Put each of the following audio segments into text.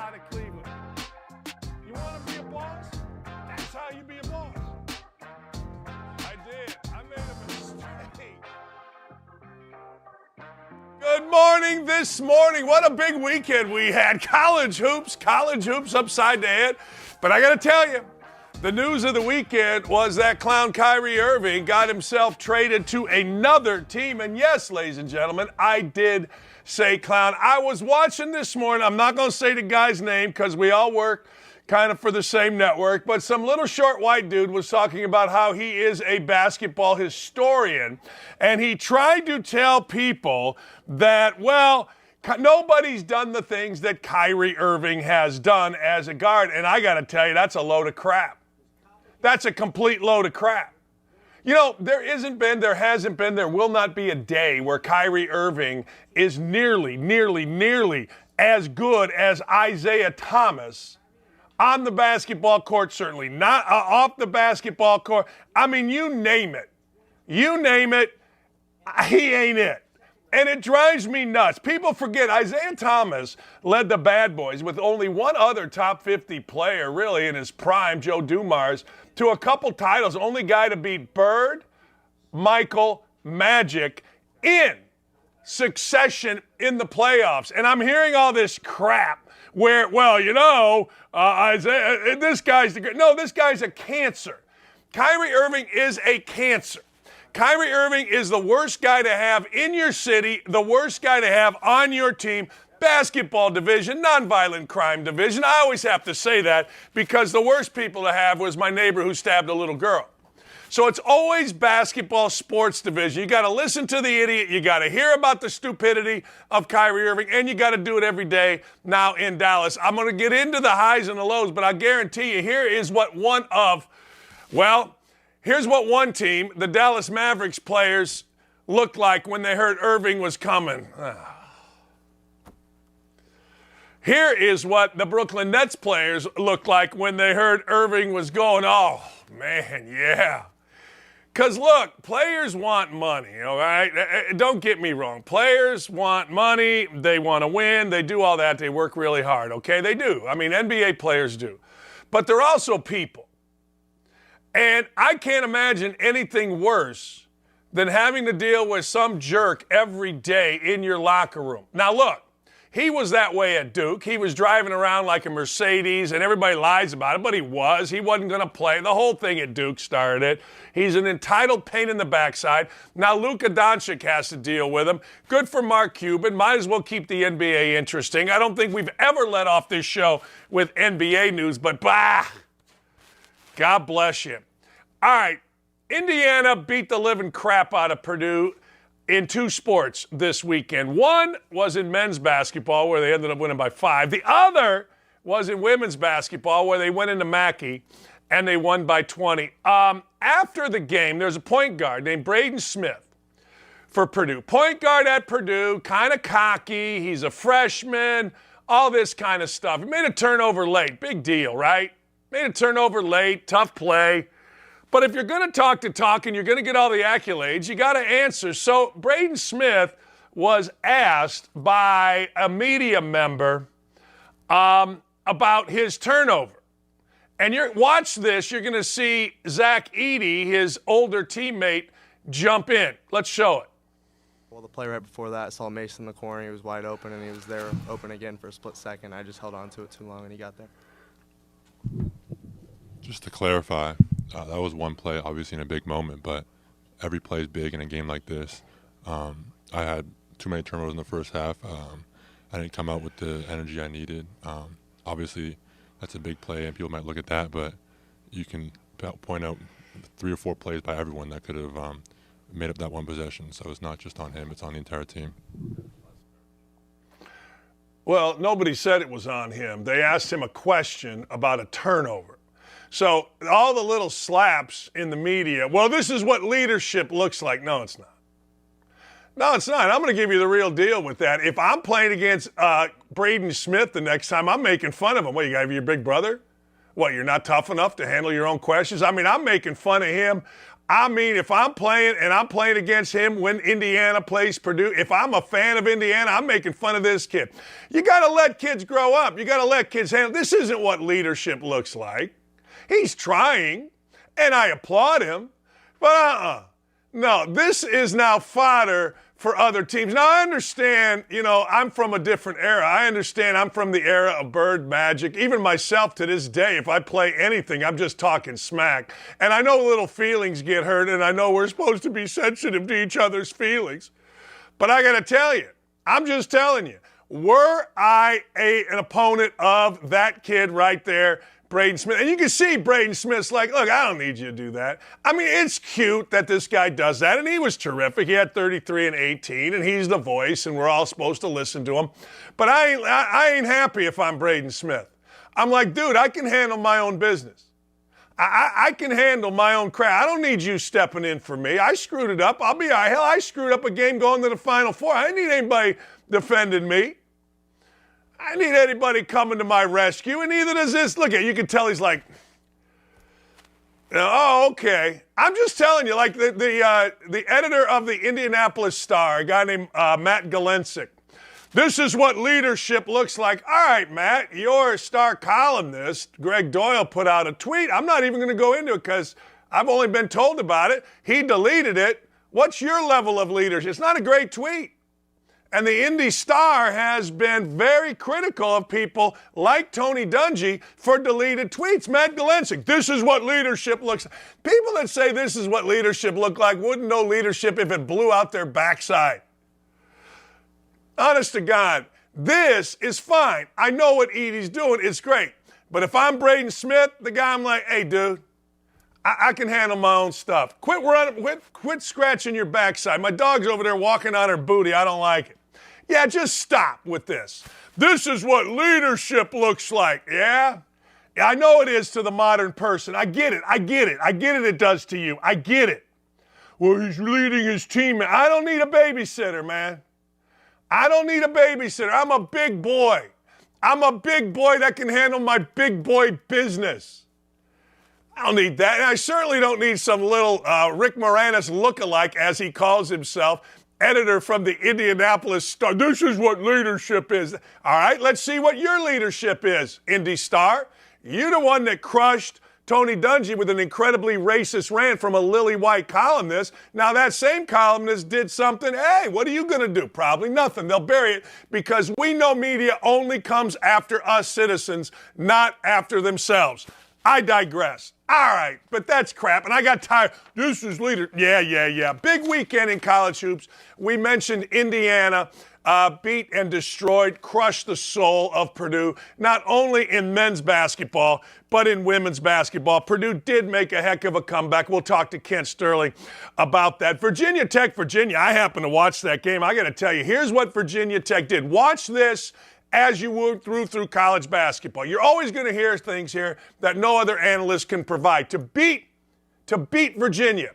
out of Cleveland. You want to be a boss? That's how you be a boss. I did. I made a mistake. Good morning this morning. What a big weekend we had. College hoops upside the head. But I got to tell you, the news of the weekend was that clown Kyrie Irving got himself traded to another team. And yes, ladies and gentlemen, I did say clown. I was watching this morning. I'm not going to say the guy's name because we all work kind of for the same network. But some little short white dude was talking about how he is a basketball historian. And he tried to tell people that, well, nobody's done the things that Kyrie Irving has done as a guard. And I got to tell you, that's a load of crap. That's a complete load of crap. You know, there hasn't been, there will not be a day where Kyrie Irving is nearly as good as Isaiah Thomas on the basketball court, certainly not off the basketball court. I mean, you name it, he ain't it. And it drives me nuts. People forget Isaiah Thomas led the Bad Boys with only one other top 50 player really in his prime, Joe Dumars, to a couple titles. Only guy to beat Bird, Michael, Magic in succession in the playoffs. And I'm hearing all this crap where, well, you know, Isaiah, this guy's a cancer. Kyrie Irving is a cancer. Kyrie Irving is the worst guy to have in your city, the worst guy to have on your team, basketball division, nonviolent crime division. I always have to say that because the worst people to have was my neighbor who stabbed a little girl. So it's always basketball sports division. You got to listen to the idiot. You got to hear about the stupidity of Kyrie Irving, and you got to do it every day now in Dallas. I'm going to get into the highs and the lows, but I guarantee you here's what one team, the Dallas Mavericks players, looked like when they heard Irving was coming. Here is what the Brooklyn Nets players looked like when they heard Irving was going. Oh, man, yeah. Because, look, players want money, all right? Don't get me wrong. Players want money. They want to win. They do all that. They work really hard, okay? They do. I mean, NBA players do. But they're also people. And I can't imagine anything worse than having to deal with some jerk every day in your locker room. Now, look, he was that way at Duke. He was driving around like a Mercedes, and everybody lies about it, but he wasn't going to play. The whole thing at Duke started it. He's an entitled pain in the backside. Now Luka Doncic has to deal with him. Good for Mark Cuban. Might as well keep the NBA interesting. I don't think we've ever let off this show with NBA news, but God bless you. All right, Indiana beat the living crap out of Purdue in two sports this weekend. One was in men's basketball, where they ended up winning by 5. The other was in women's basketball, where they went into Mackey and they won by 20. After the game, there's a point guard named Braden Smith for Purdue. Point guard at Purdue, kind of cocky. He's a freshman, all this kind of stuff. He made a turnover late. Big deal, right? Made a turnover late, tough play. But if you're going to talk the talk and you're going to get all the accolades, you got to answer. So Braden Smith was asked by a media member about his turnover. And watch this. You're going to see Zach Edey, his older teammate, jump in. Let's show it. Well, the play right before that, I saw Mason in the corner. He was wide open, and he was there open again for a split second. I just held on to it too long, and he got there. Just to clarify, that was one play, obviously in a big moment, but every play is big in a game like this. I had too many turnovers in the first half. I didn't come out with the energy I needed. Obviously, that's a big play, and people might look at that, but you can point out 3 or 4 plays by everyone that could have made up that one possession. So it's not just on him, it's on the entire team. Well, nobody said it was on him. They asked him a question about a turnover. So all the little slaps in the media, well, this is what leadership looks like. No, it's not. No, it's not. I'm going to give you the real deal with that. If I'm playing against Braden Smith the next time, I'm making fun of him. What, you got to be your big brother? What, you're not tough enough to handle your own questions? I mean, I'm making fun of him I mean, if I'm playing and I'm playing against him when Indiana plays Purdue, if I'm a fan of Indiana, I'm making fun of this kid. You got to let kids grow up. You got to let kids handle. This isn't what leadership looks like. He's trying, and I applaud him, but no, this is now fodder for other teams. Now, I understand, I'm from a different era. I understand I'm from the era of Bird, Magic. Even myself to this day, if I play anything, I'm just talking smack. And I know little feelings get hurt, and I know we're supposed to be sensitive to each other's feelings. But I got to tell you, I'm just telling you, were I an opponent of that kid right there, Braden Smith, and you can see Braden Smith's like, look, I don't need you to do that. I mean, it's cute that this guy does that, and he was terrific. He had 33 and 18, and he's the voice, and we're all supposed to listen to him. But I ain't happy if I'm Braden Smith. I'm like, dude, I can handle my own business. I can handle my own crap. I don't need you stepping in for me. I screwed it up. I'll be all right. Hell, I screwed up a game going to the Final Four. I didn't need anybody defending me. I need anybody coming to my rescue, and neither does this. Look at you can tell he's like, oh, okay. I'm just telling you, like the editor of the Indianapolis Star, a guy named Matt Galensick. This is what leadership looks like. All right, Matt, your star columnist, Greg Doyle, put out a tweet. I'm not even going to go into it because I've only been told about it. He deleted it. What's your level of leadership? It's not a great tweet. And the Indy Star has been very critical of people like Tony Dungy for deleted tweets. Matt Galensick, this is what leadership looks like. People that say this is what leadership looked like wouldn't know leadership if it blew out their backside. Honest to God, this is fine. I know what Edie's doing. It's great. But if I'm Braden Smith, the guy, I'm like, hey, dude, I can handle my own stuff. Quit running, quit scratching your backside. My dog's over there walking on her booty. I don't like it. Yeah, just stop with this. This is what leadership looks like. Yeah? I know it is to the modern person. I get it. It does to you. I get it. Well, he's leading his team. I don't need a babysitter, man. I don't need a babysitter. I'm a big boy. I'm a big boy that can handle my big boy business. I don't need that. And I certainly don't need some little Rick Moranis lookalike, as he calls himself, editor from the Indianapolis Star. This is what leadership is. All right, let's see what your leadership is, Indy Star. You're the one that crushed Tony Dungy with an incredibly racist rant from a lily white columnist. Now that same columnist did something. Hey, what are you going to do? Probably nothing. They'll bury it because we know media only comes after us citizens, not after themselves. I digress. All right, but that's crap, and I got tired. This is leader. Yeah. Big weekend in college hoops. We mentioned Indiana beat and destroyed, crushed the soul of Purdue, not only in men's basketball, but in women's basketball. Purdue did make a heck of a comeback. We'll talk to Kent Sterling about that. Virginia Tech, I happened to watch that game. I got to tell you, here's what Virginia Tech did. Watch this as you move through college basketball. You're always going to hear things here that no other analyst can provide. To beat Virginia,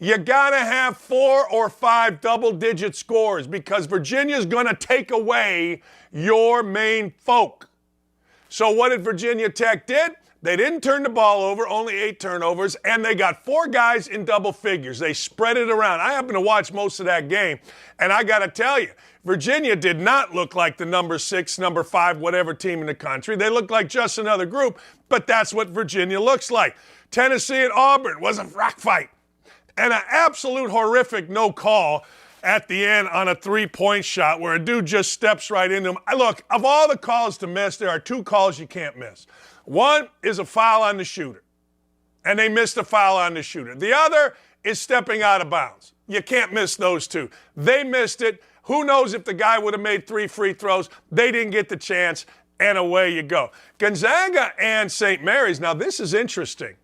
you got to have 4 or 5 double-digit scores because Virginia's going to take away your main folk. So what did Virginia Tech did? They didn't turn the ball over, only 8 turnovers, and they got 4 guys in double figures. They spread it around. I happened to watch most of that game, and I got to tell you, Virginia did not look like the number 6, number 5, whatever team in the country. They looked like just another group, but that's what Virginia looks like. Tennessee and Auburn was a rock fight, and an absolute horrific no call at the end on a 3-point shot where a dude just steps right into him. Look, of all the calls to miss, there are 2 calls you can't miss. One is a foul on the shooter, and they missed a foul on the shooter. The other is stepping out of bounds. You can't miss those 2. They missed it. Who knows if the guy would have made 3 free throws? They didn't get the chance, and away you go. Gonzaga and St. Mary's. Now, this is interesting.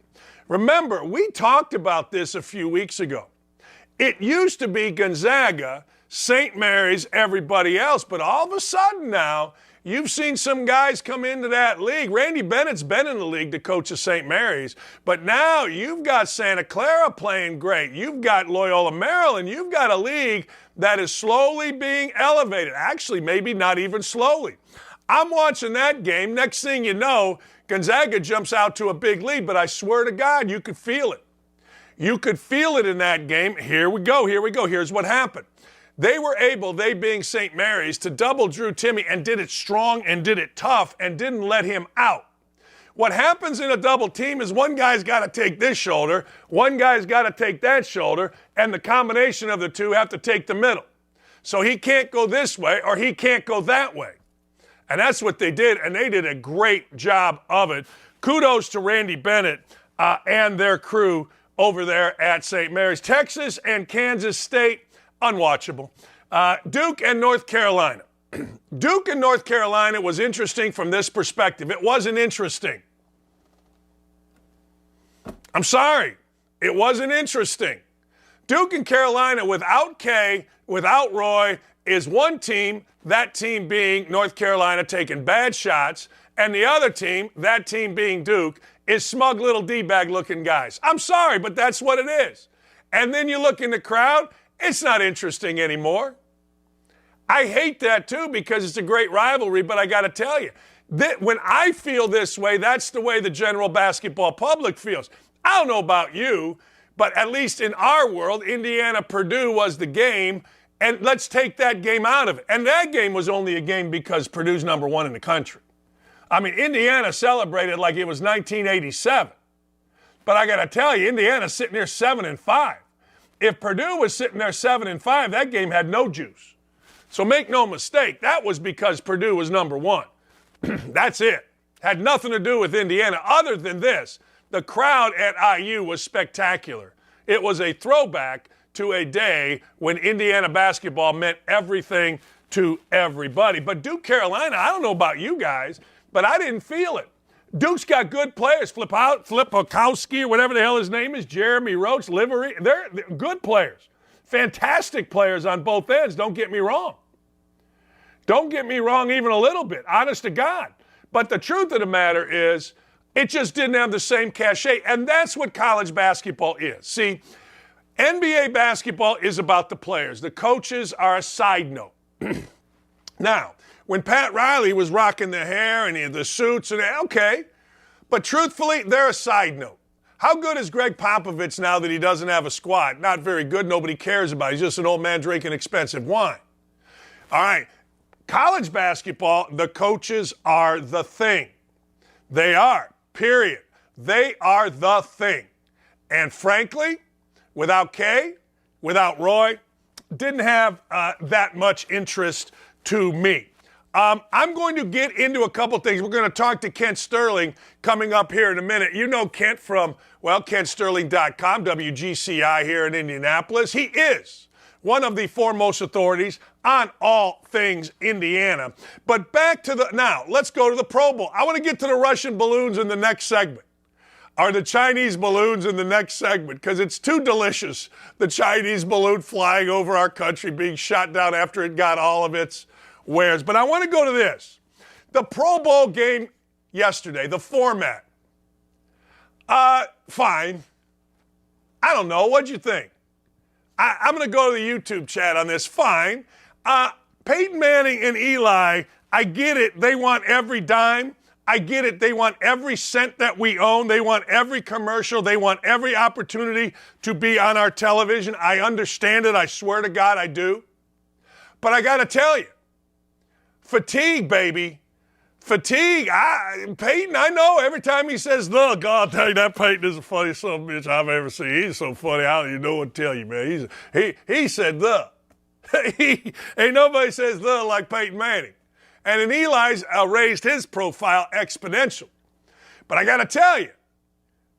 Remember, we talked about this a few weeks ago. It used to be Gonzaga, St. Mary's, everybody else, but all of a sudden now, you've seen some guys come into that league. Randy Bennett's been in the league to coach at St. Mary's, but now you've got Santa Clara playing great. You've got Loyola Maryland. You've got a league that is slowly being elevated. Actually, maybe not even slowly. I'm watching that game. Next thing you know, Gonzaga jumps out to a big lead, but I swear to God, you could feel it. You could feel it in that game. Here we go. Here's what happened. They were able, they being St. Mary's, to double Drew Timme and did it strong and did it tough and didn't let him out. What happens in a double team is one guy's got to take this shoulder, one guy's got to take that shoulder, and the combination of the two have to take the middle. So he can't go this way or he can't go that way. And that's what they did, and they did a great job of it. Kudos to Randy Bennett and their crew over there at St. Mary's. Texas and Kansas State, unwatchable. Duke and North Carolina. Duke and North Carolina was interesting from this perspective. It wasn't interesting. I'm sorry. It wasn't interesting. Duke and Carolina without K, without Roy, is one team, that team being North Carolina taking bad shots, and the other team, that team being Duke, is smug little D-bag looking guys. I'm sorry, but that's what it is. And then you look in the crowd, it's not interesting anymore. I hate that too because it's a great rivalry, but I got to tell you, that when I feel this way, that's the way the general basketball public feels. I don't know about you, but at least in our world, Indiana-Purdue was the game, and let's take that game out of it. And that game was only a game because Purdue's number one in the country. I mean, Indiana celebrated like it was 1987. But I got to tell you, Indiana's sitting there 7-5. If Purdue was sitting there 7-5, that game had no juice. So make no mistake, that was because Purdue was number one. That's it. Had nothing to do with Indiana. Other than this, the crowd at IU was spectacular. It was a throwback to a day when Indiana basketball meant everything to everybody. But Duke Carolina, I don't know about you guys, but I didn't feel it. Duke's got good players. Flipokowski or whatever the hell his name is, Jeremy Roach, Livery. They're good players. Fantastic players on both ends, don't get me wrong. Don't get me wrong even a little bit, honest to God. But the truth of the matter is, it just didn't have the same cachet, and that's what college basketball is. See, NBA basketball is about the players. The coaches are a side note. Now, when Pat Riley was rocking the hair and the suits, and okay, but truthfully, they're a side note. How good is Greg Popovich now that he doesn't have a squad? Not very good. Nobody cares about it. He's just an old man drinking expensive wine. All right. College basketball, the coaches are the thing. They are, period. They are the thing. And frankly, without Kay, without Roy, didn't have that much interest to me. I'm going to get into a couple things. We're going to talk to Kent Sterling coming up here in a minute. You know Kent from, KentSterling.com, WGCI here in Indianapolis. He is one of the foremost authorities on all things Indiana. But back to now, let's go to the Pro Bowl. I want to get to the Russian balloons in the next segment, or the Chinese balloons in the next segment, because it's too delicious, the Chinese balloon flying over our country, being shot down after it got all of its wares. But I want to go to this. The Pro Bowl game yesterday, the format. Fine. I don't know. What'd you think? I'm going to go to the YouTube chat on this. Fine. Peyton Manning and Eli, I get it. They want every dime. I get it. They want every cent that we own. They want every commercial. They want every opportunity to be on our television. I understand it. I swear to God I do. But I got to tell you, fatigue, baby. Fatigue. Peyton, I know every time he says, "Look, God, that Peyton is the funniest son of a bitch I've ever seen. He's so funny, I don't even know what to tell you, man." He said, "The." Ain't nobody says "the" like Peyton Manning. And then Eli's raised his profile exponential. But I got to tell you,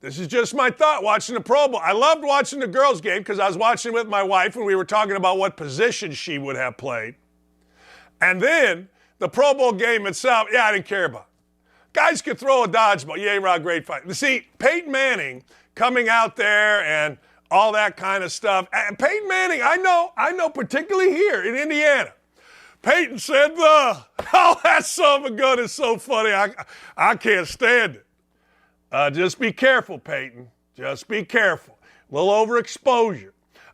this is just my thought watching the Pro Bowl. I loved watching the girls' game because I was watching with my wife and we were talking about what position she would have played. And then the Pro Bowl game itself, I didn't care about it. Guys could throw a dodgeball. Yeah, Rod, great fight. See, Peyton Manning coming out there and all that kind of stuff. And Peyton Manning, I know, particularly here in Indiana. Peyton said, "Oh, that son of a gun is so funny. I can't stand it." Just be careful, Peyton. Just be careful. A little overexposure.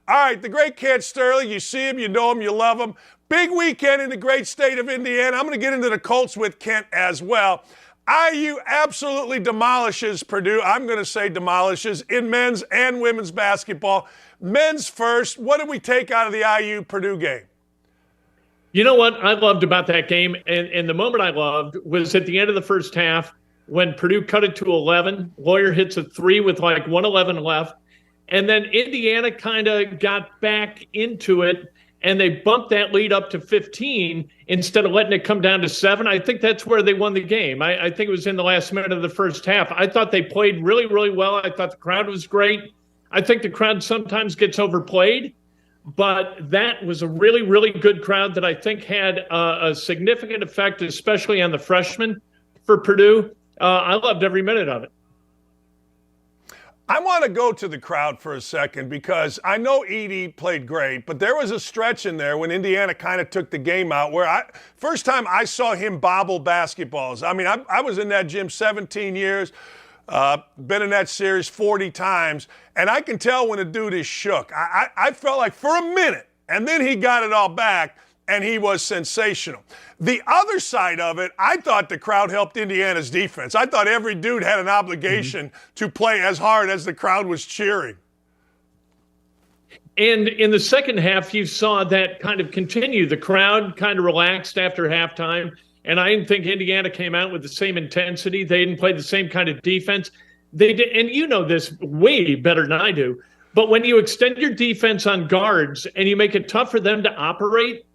All right, the great Kent Sterling. You see him, you know him, you love him. Big weekend in the great state of Indiana. I'm going to get into the Colts with Kent as well. IU absolutely demolishes Purdue. I'm going to say demolishes in men's and women's basketball. Men's first. What did we take out of the IU-Purdue game? You know what I loved about that game, and the moment I loved was at the end of the first half when Purdue cut it to 11. Lawyer hits a three with like 1:11 left, and then Indiana kind of got back into it, and they bumped that lead up to 15 instead of letting it come down to 7. I think that's where they won the game. I think it was in the last minute of the first half. I thought they played really, really well. I thought the crowd was great. I think the crowd sometimes gets overplayed, but that was a really, really good crowd that I think had a significant effect, especially on the freshmen for Purdue. I loved every minute of it. I want to go to the crowd for a second because I know Edey played great, but there was a stretch in there when Indiana kind of took the game out where first time I saw him bobble basketballs. I mean, I was in that gym 17 years, been in that series 40 times, and I can tell when a dude is shook. I felt like for a minute, and then he got it all back, and he was sensational. The other side of it, I thought the crowd helped Indiana's defense. I thought every dude had an obligation to play as hard as the crowd was cheering. And in the second half, you saw that kind of continue. The crowd kind of relaxed after halftime, and I didn't think Indiana came out with the same intensity. They didn't play the same kind of defense. They did, and you know this way better than I do, but when you extend your defense on guards and you make it tough for them to operate,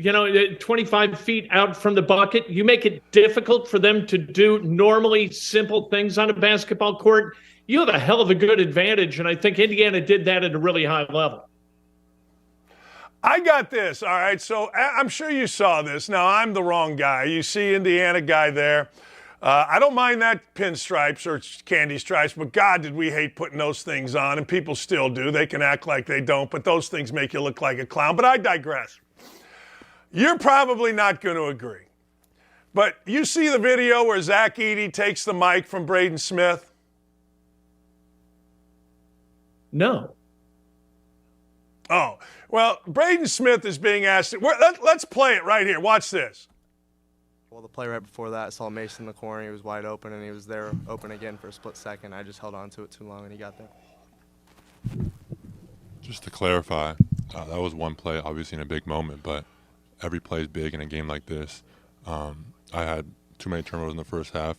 25 feet out from the bucket, you make it difficult for them to do normally simple things on a basketball court. You have a hell of a good advantage, and I think Indiana did that at a really high level. I got this, all right? So I'm sure you saw this. Now, I'm the wrong guy. You see Indiana guy there. I don't mind that pinstripes or candy stripes, but God, did we hate putting those things on, and people still do. They can act like they don't, but those things make you look like a clown. But I digress. You're probably not going to agree. But you see the video where Zach Edey takes the mic from Braden Smith? No. Oh, well, Braden Smith is being asked. Let's play it right here. Watch this. Well, the play right before that, I saw Mason in the corner. He was wide open, and he was there open again for a split second. I just held on to it too long, and he got there. Just to clarify, that was one play, obviously in a big moment, but every play is big in a game like this. I had too many turnovers in the first half.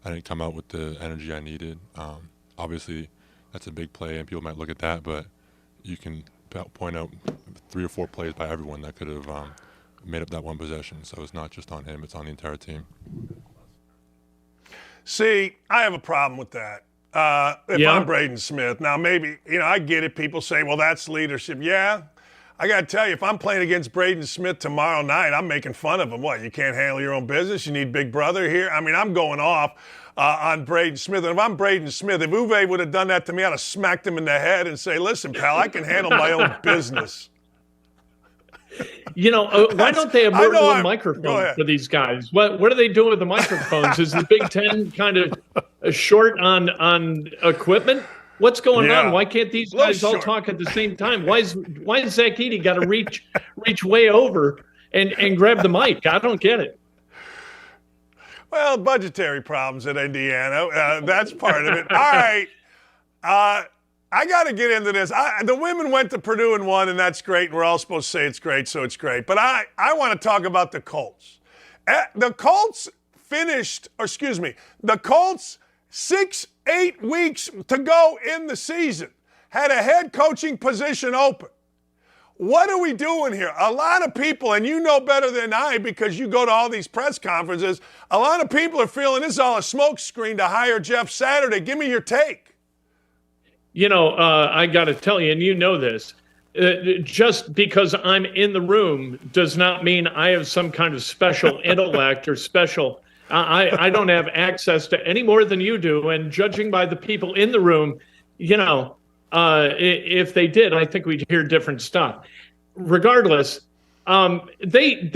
I didn't come out with the energy I needed. Obviously, that's a big play, and people might look at that, but you can point out 3 or 4 plays by everyone that could have made up that one possession. So it's not just on him, it's on the entire team. See, I have a problem with that. If I'm Braden Smith, now maybe, I get it. People say, well, that's leadership. Yeah. I got to tell you, if I'm playing against Braden Smith tomorrow night, I'm making fun of him. What, you can't handle your own business? You need Big Brother here? I mean, I'm going off on Braden Smith. And if I'm Braden Smith, if Uwe would have done that to me, I'd have smacked him in the head and say, listen, pal, I can handle my own business. Why don't they have Myrtle and microphones for these guys? What are they doing with the microphones? Is the Big Ten kind of short on equipment? What's going on? Why can't these guys all talk at the same time? Why is Zach Edey got to reach way over and grab the mic? I don't get it. Well, budgetary problems at Indiana. That's part of it. All right. I got to get into this. The women went to Purdue and won, and that's great. And we're all supposed to say it's great, so it's great. But I want to talk about the Colts. The Colts the Colts 6-8 weeks to go in the season had a head coaching position open. What are we doing here? A lot of people, and you know better than I because you go to all these press conferences, a lot of people are feeling this is all a smokescreen to hire Jeff Saturday. Give me your take. I got to tell you, and you know this, just because I'm in the room does not mean I have some kind of special intellect or special. I don't have access to any more than you do. And judging by the people in the room, if they did, I think we'd hear different stuff. Regardless, they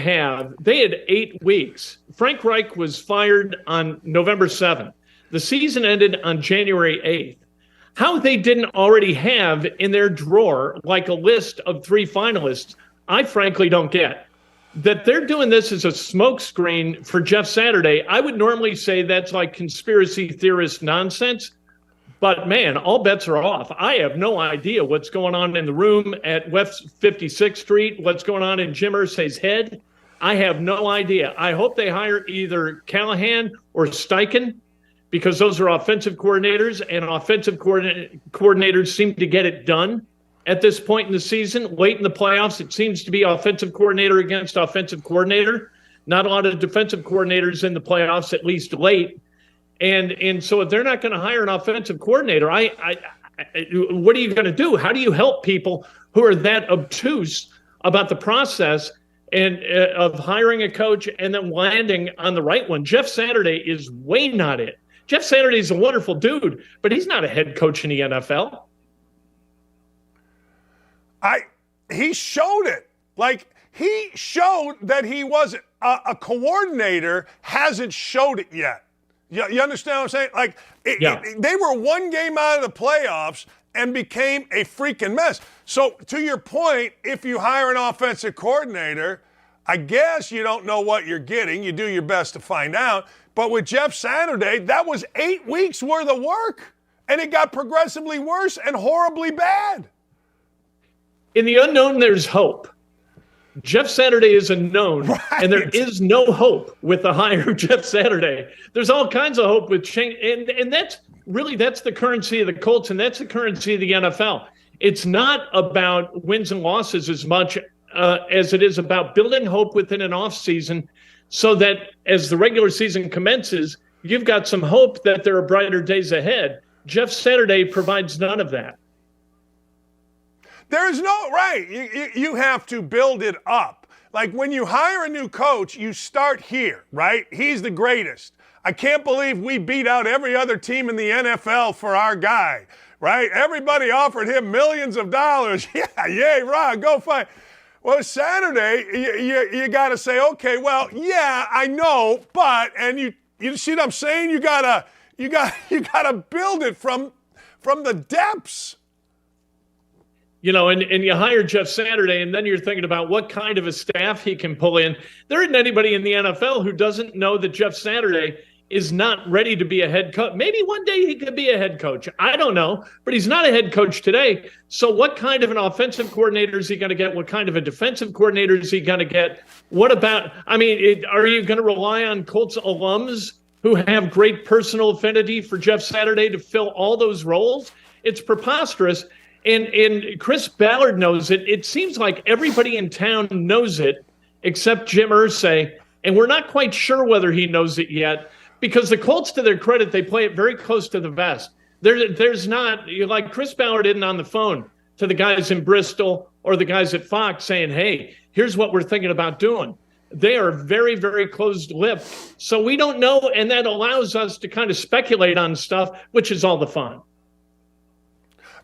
had 8 weeks. Frank Reich was fired on November 7th. The season ended on January 8th. How they didn't already have in their drawer like a list of 3 finalists, I frankly don't get. that they're doing this as a smokescreen for Jeff Saturday, I would normally say that's like conspiracy theorist nonsense. But, man, all bets are off. I have no idea what's going on in the room at West 56th Street, what's going on in Jim Irsay's head. I have no idea. I hope they hire either Callahan or Steichen, because those are offensive coordinators, and offensive coordinators seem to get it done at this point in the season. Late in the playoffs, it seems to be offensive coordinator against offensive coordinator. Not a lot of defensive coordinators in the playoffs, at least late. And so if they're not going to hire an offensive coordinator, what are you going to do? How do you help people who are that obtuse about the process and of hiring a coach and then landing on the right one? Jeff Saturday is way not it. Jeff Saturday is a wonderful dude, but he's not a head coach in the NFL. He showed it. Like, he showed that he wasn't. A coordinator hasn't showed it yet. You understand what I'm saying? Like, they were one game out of the playoffs and became a freaking mess. So, to your point, if you hire an offensive coordinator, I guess you don't know what you're getting. You do your best to find out. But with Jeff Saturday, that was 8 weeks worth of work, and it got progressively worse and horribly bad. In the unknown, there's hope. Jeff Saturday is a known, right, and there is no hope with the hire of Jeff Saturday. There's all kinds of hope with change, and that's the currency of the Colts, and that's the currency of the NFL. It's not about wins and losses as much as it is about building hope within an offseason so that as the regular season commences, you've got some hope that there are brighter days ahead. Jeff Saturday provides none of that. There's no, right, you have to build it up. Like when you hire a new coach, you start here, right? He's the greatest. I can't believe we beat out every other team in the NFL for our guy, right? Everybody offered him millions of dollars. Yeah, yay, Ron, go find. Well, Saturday, you got to say, okay, well, yeah, I know, but, and you see what I'm saying? You gotta build it from the depths. You know, and you hire Jeff Saturday, and then you're thinking about what kind of a staff he can pull in. There isn't anybody in the NFL who doesn't know that Jeff Saturday is not ready to be a head coach. Maybe one day he could be a head coach. I don't know, but he's not a head coach today. So what kind of an offensive coordinator is he going to get? What kind of a defensive coordinator is he going to get? What about, are you going to rely on Colts alums who have great personal affinity for Jeff Saturday to fill all those roles? It's preposterous. And Chris Ballard knows it. It seems like everybody in town knows it except Jim Irsay, and we're not quite sure whether he knows it yet because the Colts, to their credit, they play it very close to the vest. There's not, like Chris Ballard isn't on the phone to the guys in Bristol or the guys at Fox saying, hey, here's what we're thinking about doing. They are very, very closed-lipped. So we don't know, and that allows us to kind of speculate on stuff, which is all the fun.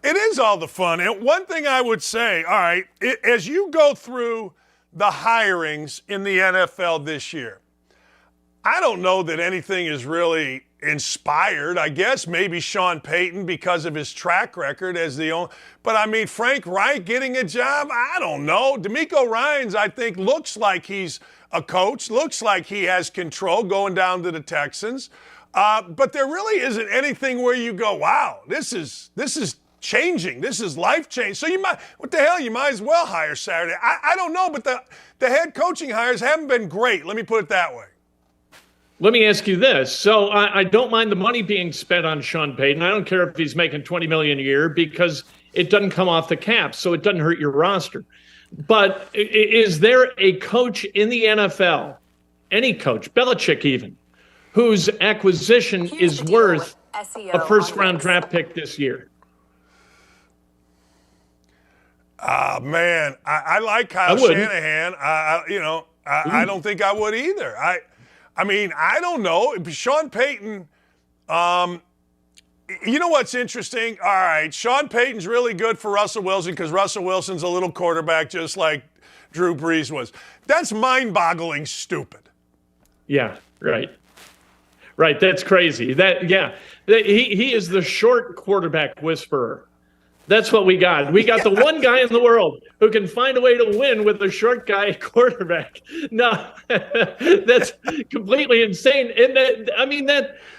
It is all the fun. And one thing I would say, all right, as you go through the hirings in the NFL this year, I don't know that anything is really inspired. I guess maybe Sean Payton because of his track record as the only. But, Frank Reich getting a job, I don't know. DeMeco Ryans, I think, looks like he's a coach, looks like he has control going down to the Texans. But there really isn't anything where you go, wow, this is changing. This is life change. So you might as well hire Saturday. I don't know, but the head coaching hires haven't been great. Let me put it that way. Let me ask you this. So I don't mind the money being spent on Sean Payton. I don't care if he's making $20 million a year because it doesn't come off the cap, so it doesn't hurt your roster. But is there a coach in the NFL, any coach, Belichick even, whose acquisition is worth a first-round draft pick this year? Man, I like Kyle Shanahan. I don't think I would either. I don't know. Sean Payton, you know what's interesting? All right, Sean Payton's really good for Russell Wilson because Russell Wilson's a little quarterback just like Drew Brees was. That's mind-boggling stupid. Yeah, right. Right, that's crazy. He is the short quarterback whisperer. That's what we got. We got the one guy in the world who can find a way to win with a short guy at quarterback. No, that's completely insane. And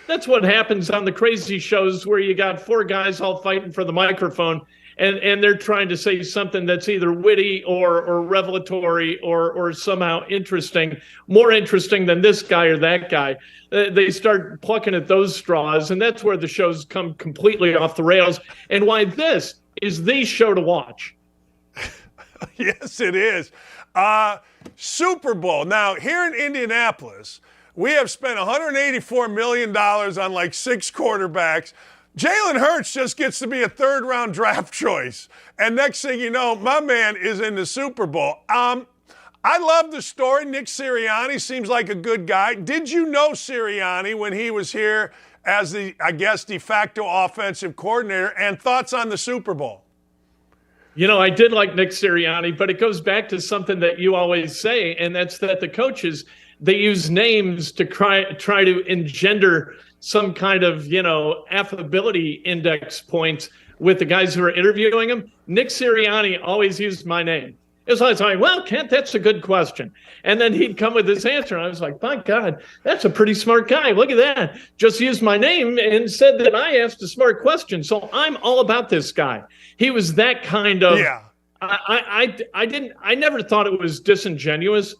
that's what happens on the crazy shows where you got four guys all fighting for the microphone, and they're trying to say something that's either witty or revelatory or somehow interesting, more interesting than this guy or that guy. They start plucking at those straws, and that's where the shows come completely off the rails, and why this is the show to watch. Yes, it is. Super Bowl. Now, here in Indianapolis, we have spent $184 million on like 6 quarterbacks. Jalen Hurts just gets to be a third-round draft choice. And next thing you know, my man is in the Super Bowl. I love the story. Nick Sirianni seems like a good guy. Did you know Sirianni when he was here as the, I guess, de facto offensive coordinator? And thoughts on the Super Bowl? You know, I did like Nick Sirianni, but it goes back to something that you always say, and that's that the coaches, they use names to try to engender some kind of, affability index points with the guys who are interviewing him. Nick Sirianni always used my name. It was always like, well, Kent, that's a good question. And then he'd come with his answer. And I was like, my God, that's a pretty smart guy. Look at that. Just used my name and said that I asked a smart question. So I'm all about this guy. He was that kind of, yeah. I never thought it was disingenuous,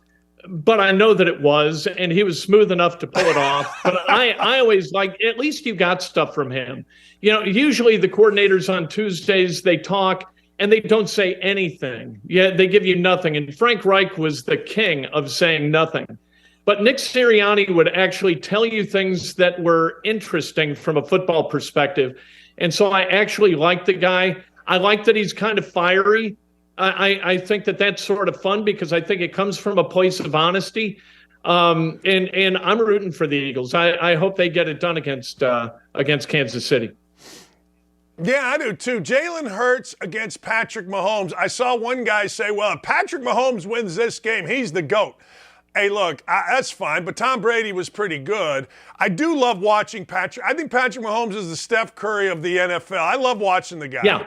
but I know that it was, and he was smooth enough to pull it off. But I always like, at least you got stuff from him. Usually the coordinators on Tuesdays, they talk and they don't say anything. Yeah, they give you nothing. And Frank Reich was the king of saying nothing. But Nick Sirianni would actually tell you things that were interesting from a football perspective. And so I actually like the guy. I like that he's kind of fiery. I think that that's sort of fun because I think it comes from a place of honesty. And I'm rooting for the Eagles. I hope they get it done against Kansas City. Yeah, I do too. Jalen Hurts against Patrick Mahomes. I saw one guy say, well, if Patrick Mahomes wins this game, he's the GOAT. Hey, look, that's fine, but Tom Brady was pretty good. I do love watching Patrick. I think Patrick Mahomes is the Steph Curry of the NFL. I love watching the guy. Yeah.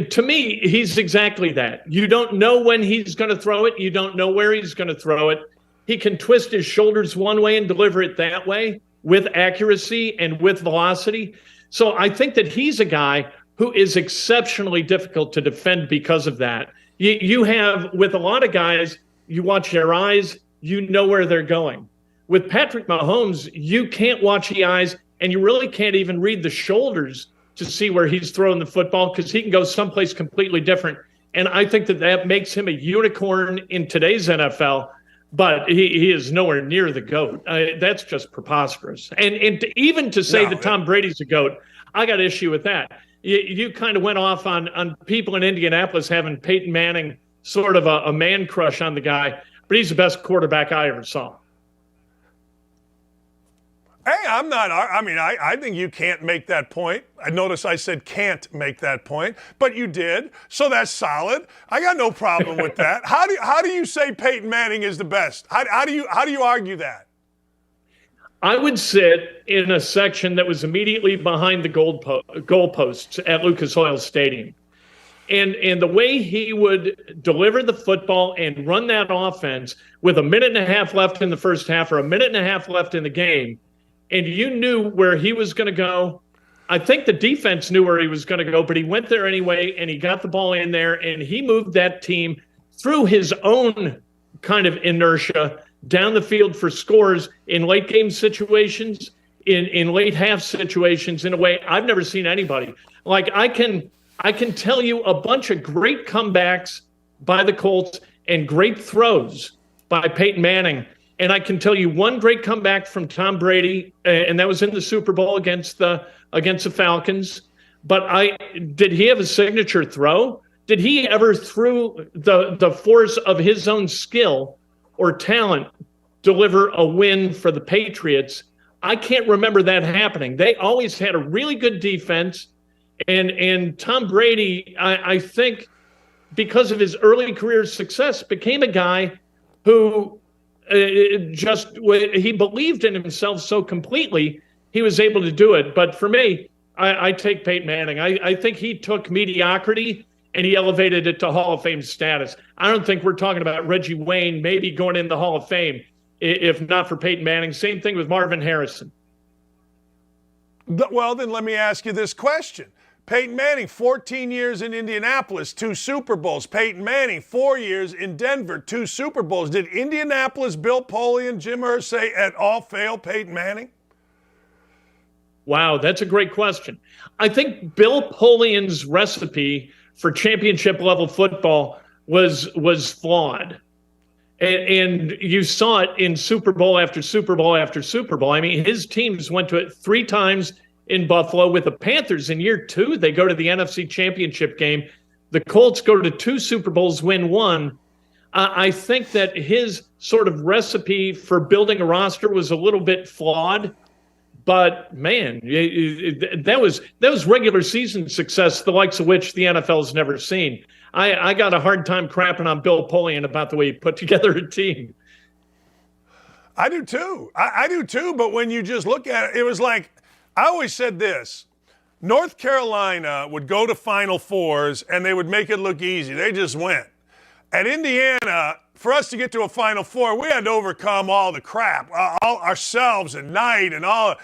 To me, he's exactly that. You don't know when he's going to throw it. You don't know where he's going to throw it. He can twist his shoulders one way and deliver it that way with accuracy and with velocity. So I think that he's a guy who is exceptionally difficult to defend because of that. You have, with a lot of guys, you watch their eyes, you know where they're going. With Patrick Mahomes, you can't watch the eyes, and you really can't even read the shoulders to see where he's throwing the football because he can go someplace completely different. And I think that makes him a unicorn in today's NFL, but he is nowhere near the GOAT. That's just preposterous. And even to say that Tom Brady's a GOAT, I got issue with that. You kind of went off on people in Indianapolis having Peyton Manning sort of a man crush on the guy, but he's the best quarterback I ever saw. Hey, I'm not. I think you can't make that point. I notice I said can't make that point, but you did, so that's solid. I got no problem with that. How do you say Peyton Manning is the best? How do you argue that? I would sit in a section that was immediately behind the goalposts at Lucas Oil Stadium, and the way he would deliver the football and run that offense with a minute and a half left in the first half or a minute and a half left in the game. And you knew where he was going to go. I think the defense knew where he was going to go, but he went there anyway, and he got the ball in there, and he moved that team through his own kind of inertia down the field for scores in late game situations, in late half situations, in a way I've never seen anybody. Like I can tell you a bunch of great comebacks by the Colts and great throws by Peyton Manning. And I can tell you one great comeback from Tom Brady, and that was in the Super Bowl against the Falcons. But did he have a signature throw? Did he ever, through the force of his own skill or talent, deliver a win for the Patriots? I can't remember that happening. They always had a really good defense. And Tom Brady, I think, because of his early career success, became a guy who he believed in himself so completely he was able to do it. But for me, I take Peyton Manning. I think he took mediocrity and he elevated it to Hall of Fame status. I don't think we're talking about Reggie Wayne maybe going in the Hall of Fame if not for Peyton Manning. Same thing with Marvin Harrison. Well, then let me ask you this question. Peyton Manning, 14 years in Indianapolis, 2 Super Bowls. Peyton Manning, 4 years in Denver, 2 Super Bowls. Did Indianapolis, Bill Polian, Jim Irsay at all fail Peyton Manning? Wow, that's a great question. I think Bill Polian's recipe for championship-level football was flawed. And you saw it in Super Bowl after Super Bowl after Super Bowl. I mean, his teams went to it 3 times in Buffalo. With the Panthers in year 2, they go to the NFC Championship game. The Colts go to 2 Super Bowls, win 1. I think that his sort of recipe for building a roster was a little bit flawed. But, man, that was regular season success, the likes of which the NFL's never seen. I got a hard time crapping on Bill Polian about the way he put together a team. I do too. I do too, but when you just look at it, it was like, I always said this, North Carolina would go to Final Fours and they would make it look easy. They just went. At Indiana, for us to get to a Final Four, we had to overcome all the crap, all ourselves and Knight and all.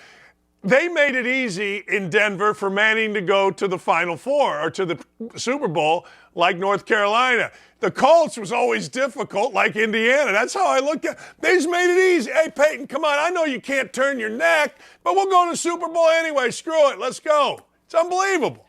They made it easy in Denver for Manning to go to the Final Four or to the Super Bowl like North Carolina. The Colts was always difficult like Indiana. That's how I look at it. They just made it easy. Hey, Peyton, come on. I know you can't turn your neck, but we'll go to the Super Bowl anyway. Screw it. Let's go. It's unbelievable.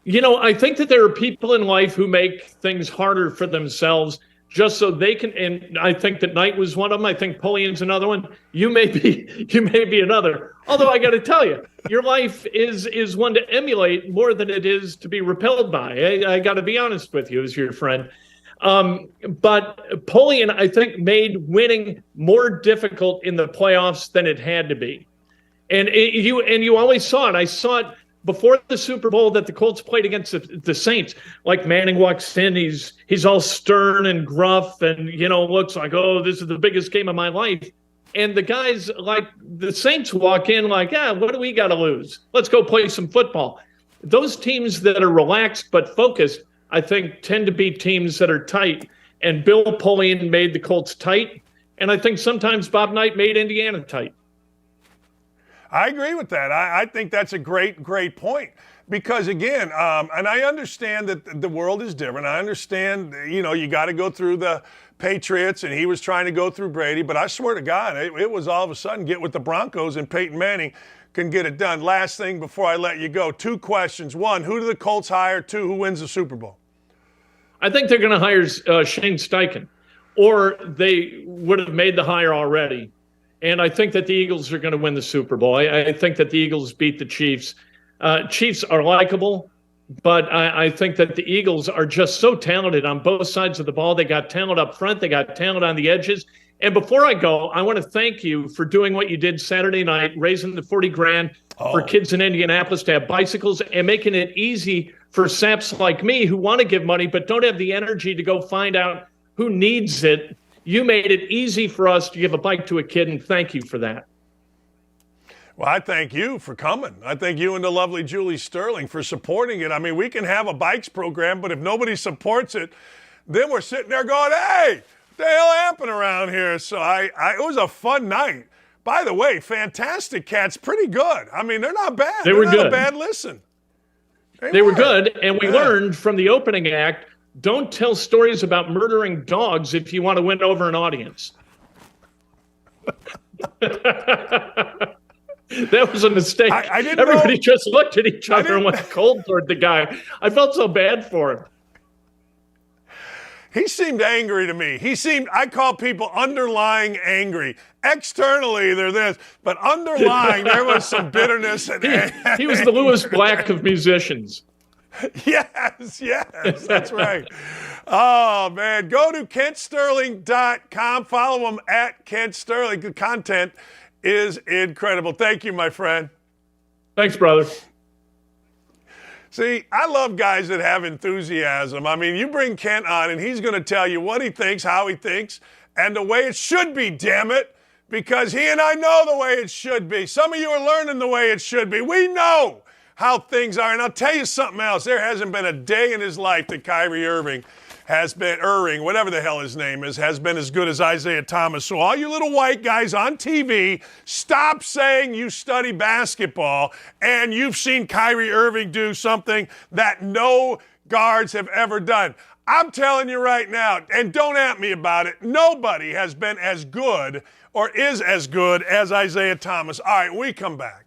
You know, I think that there are people in life who make things harder for themselves just so they can, and I think that Knight was one of them. I think Polian's another one. You may be another. Although I got to tell you, your life is one to emulate more than it is to be repelled by. I got to be honest with you as your friend. But Polian, I think, made winning more difficult in the playoffs than it had to be. And you always saw it. I saw it before the Super Bowl that the Colts played against the Saints. Like Manning walks in, he's all stern and gruff and, looks like, oh, this is the biggest game of my life. And the guys like the Saints walk in like, what do we got to lose? Let's go play some football. Those teams that are relaxed but focused, I think, tend to be teams that are tight. And Bill Polian made the Colts tight. And I think sometimes Bob Knight made Indiana tight. I agree with that. I think that's a great point. Because, again, and I understand that the world is different. I understand, you got to go through the Patriots, and he was trying to go through Brady. But I swear to God, it was all of a sudden get with the Broncos, and Peyton Manning can get it done. Last thing before I let you go, 2 questions. 1, who do the Colts hire? 2, who wins the Super Bowl? I think they're going to hire Shane Steichen, or they would have made the hire already. And I think that the Eagles are going to win the Super Bowl. I think that the Eagles beat the Chiefs. Chiefs are likable, but I think that the Eagles are just so talented on both sides of the ball. They got talent up front. They got talent on the edges. And before I go, I want to thank you for doing what you did Saturday night, raising the $40,000 for kids in Indianapolis to have bicycles and making it easy for saps like me who want to give money but don't have the energy to go find out who needs it. You made it easy for us to give a bike to a kid, and thank you for that. Well, I thank you for coming. I thank you and the lovely Julie Sterling for supporting it. I mean, we can have a bikes program, but if nobody supports it, then we're sitting there going, hey, what the hell happened around here? So it was a fun night. By the way, Fantastic Cat's pretty good. I mean, they're not bad. They were not good. A bad listen. They were good, and we learned from the opening act, don't tell stories about murdering dogs if you want to win over an audience. That was a mistake. I didn't Everybody know. just looked at each other and went cold toward the guy. I felt so bad for him. He seemed angry to me. I call people underlying angry. Externally, they're this, but underlying, there was some bitterness. He was the Lewis Black of musicians. Yes, that's right. Oh, man. Go to KentSterling.com. Follow him at Kent Sterling. The content is incredible. Thank you, my friend. Thanks, brother. See, I love guys that have enthusiasm. I mean, you bring Kent on, and he's going to tell you what he thinks, how he thinks, and the way it should be, damn it, because he and I know the way it should be. Some of you are learning the way it should be. We know how things are. And I'll tell you something else. There hasn't been a day in his life that Kyrie Irving has been, whatever the hell his name is, has been as good as Isaiah Thomas. So all you little white guys on TV, stop saying you study basketball and you've seen Kyrie Irving do something that no guards have ever done. I'm telling you right now, and don't at me about it, nobody has been as good or is as good as Isaiah Thomas. All right, we come back.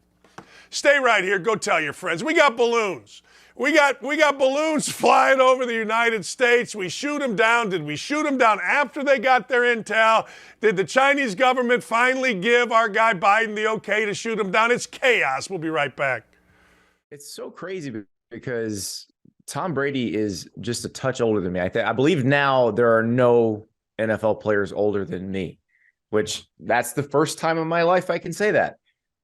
Stay right here. Go tell your friends. We got balloons. We got balloons flying over the United States. We shoot them down. Did we shoot them down after they got their intel? Did the Chinese government finally give our guy Biden the okay to shoot them down? It's chaos. We'll be right back. It's so crazy because Tom Brady is just a touch older than me. I believe now there are no NFL players older than me, which that's the first time in my life I can say that.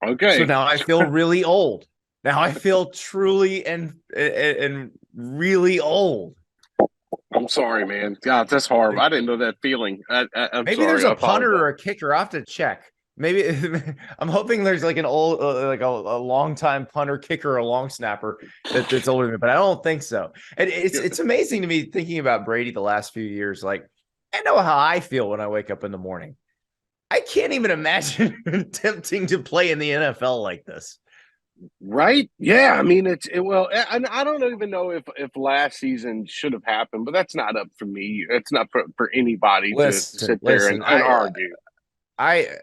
Okay. So now I feel really old. Now I feel truly and really old. I'm sorry, man. God, that's horrible. I didn't know that feeling. I'm Maybe sorry. there's a punter or a kicker. I have to check. Maybe I'm hoping there's like an old, like a long time punter, kicker, or long snapper that's older than me, but I don't think so. And it's amazing to me thinking about Brady the last few years. Like, I know how I feel when I wake up in the morning. I can't even imagine attempting to play in the NFL like this. Right? Yeah. I mean, well, I don't even know if last season should have happened, but that's not up for me. It's not for anybody to sit there and argue. I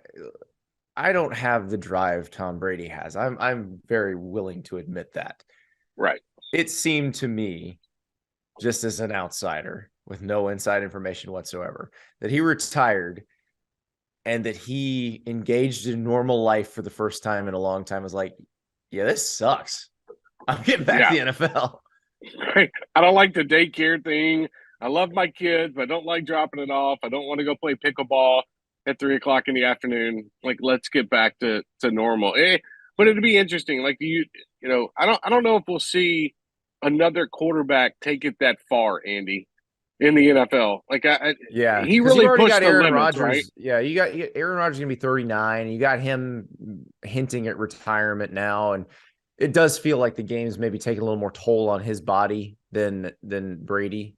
don't have the drive Tom Brady has. I'm very willing to admit that. Right. It seemed to me, just as an outsider with no inside information whatsoever, that he retired and that he engaged in normal life for the first time in a long time. Was like, yeah, this sucks. I'm getting back to the NFL. I don't like the daycare thing. I love my kids, but I don't like dropping it off. I don't want to go play pickleball at 3:00 in the afternoon. Like, let's get back to normal. But it'd be interesting. Like, I don't know if we'll see another quarterback take it that far, Andy, in the NFL. Like, he really pushed got the Aaron limits, Rodgers, right? Yeah, you got Aaron Rodgers gonna be 39. You got him hinting at retirement now, and it does feel like the game's maybe taking a little more toll on his body than Brady.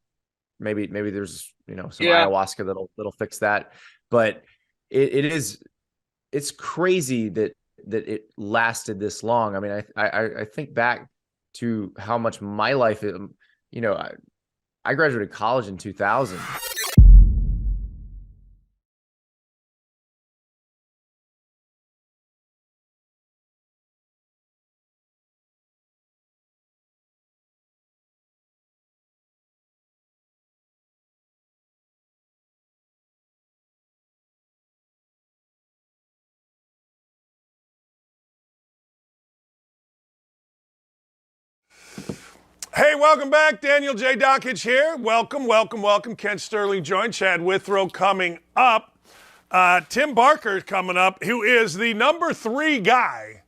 Maybe there's some ayahuasca that'll fix that, but it's crazy that it lasted this long. I mean, I think back to how much my life is. I graduated college in 2000. Hey, welcome back. Daniel J. Dakich here. Welcome. Ken Sterling joined. Chad Withrow coming up. Tim Barker coming up, who is the number 3 guy,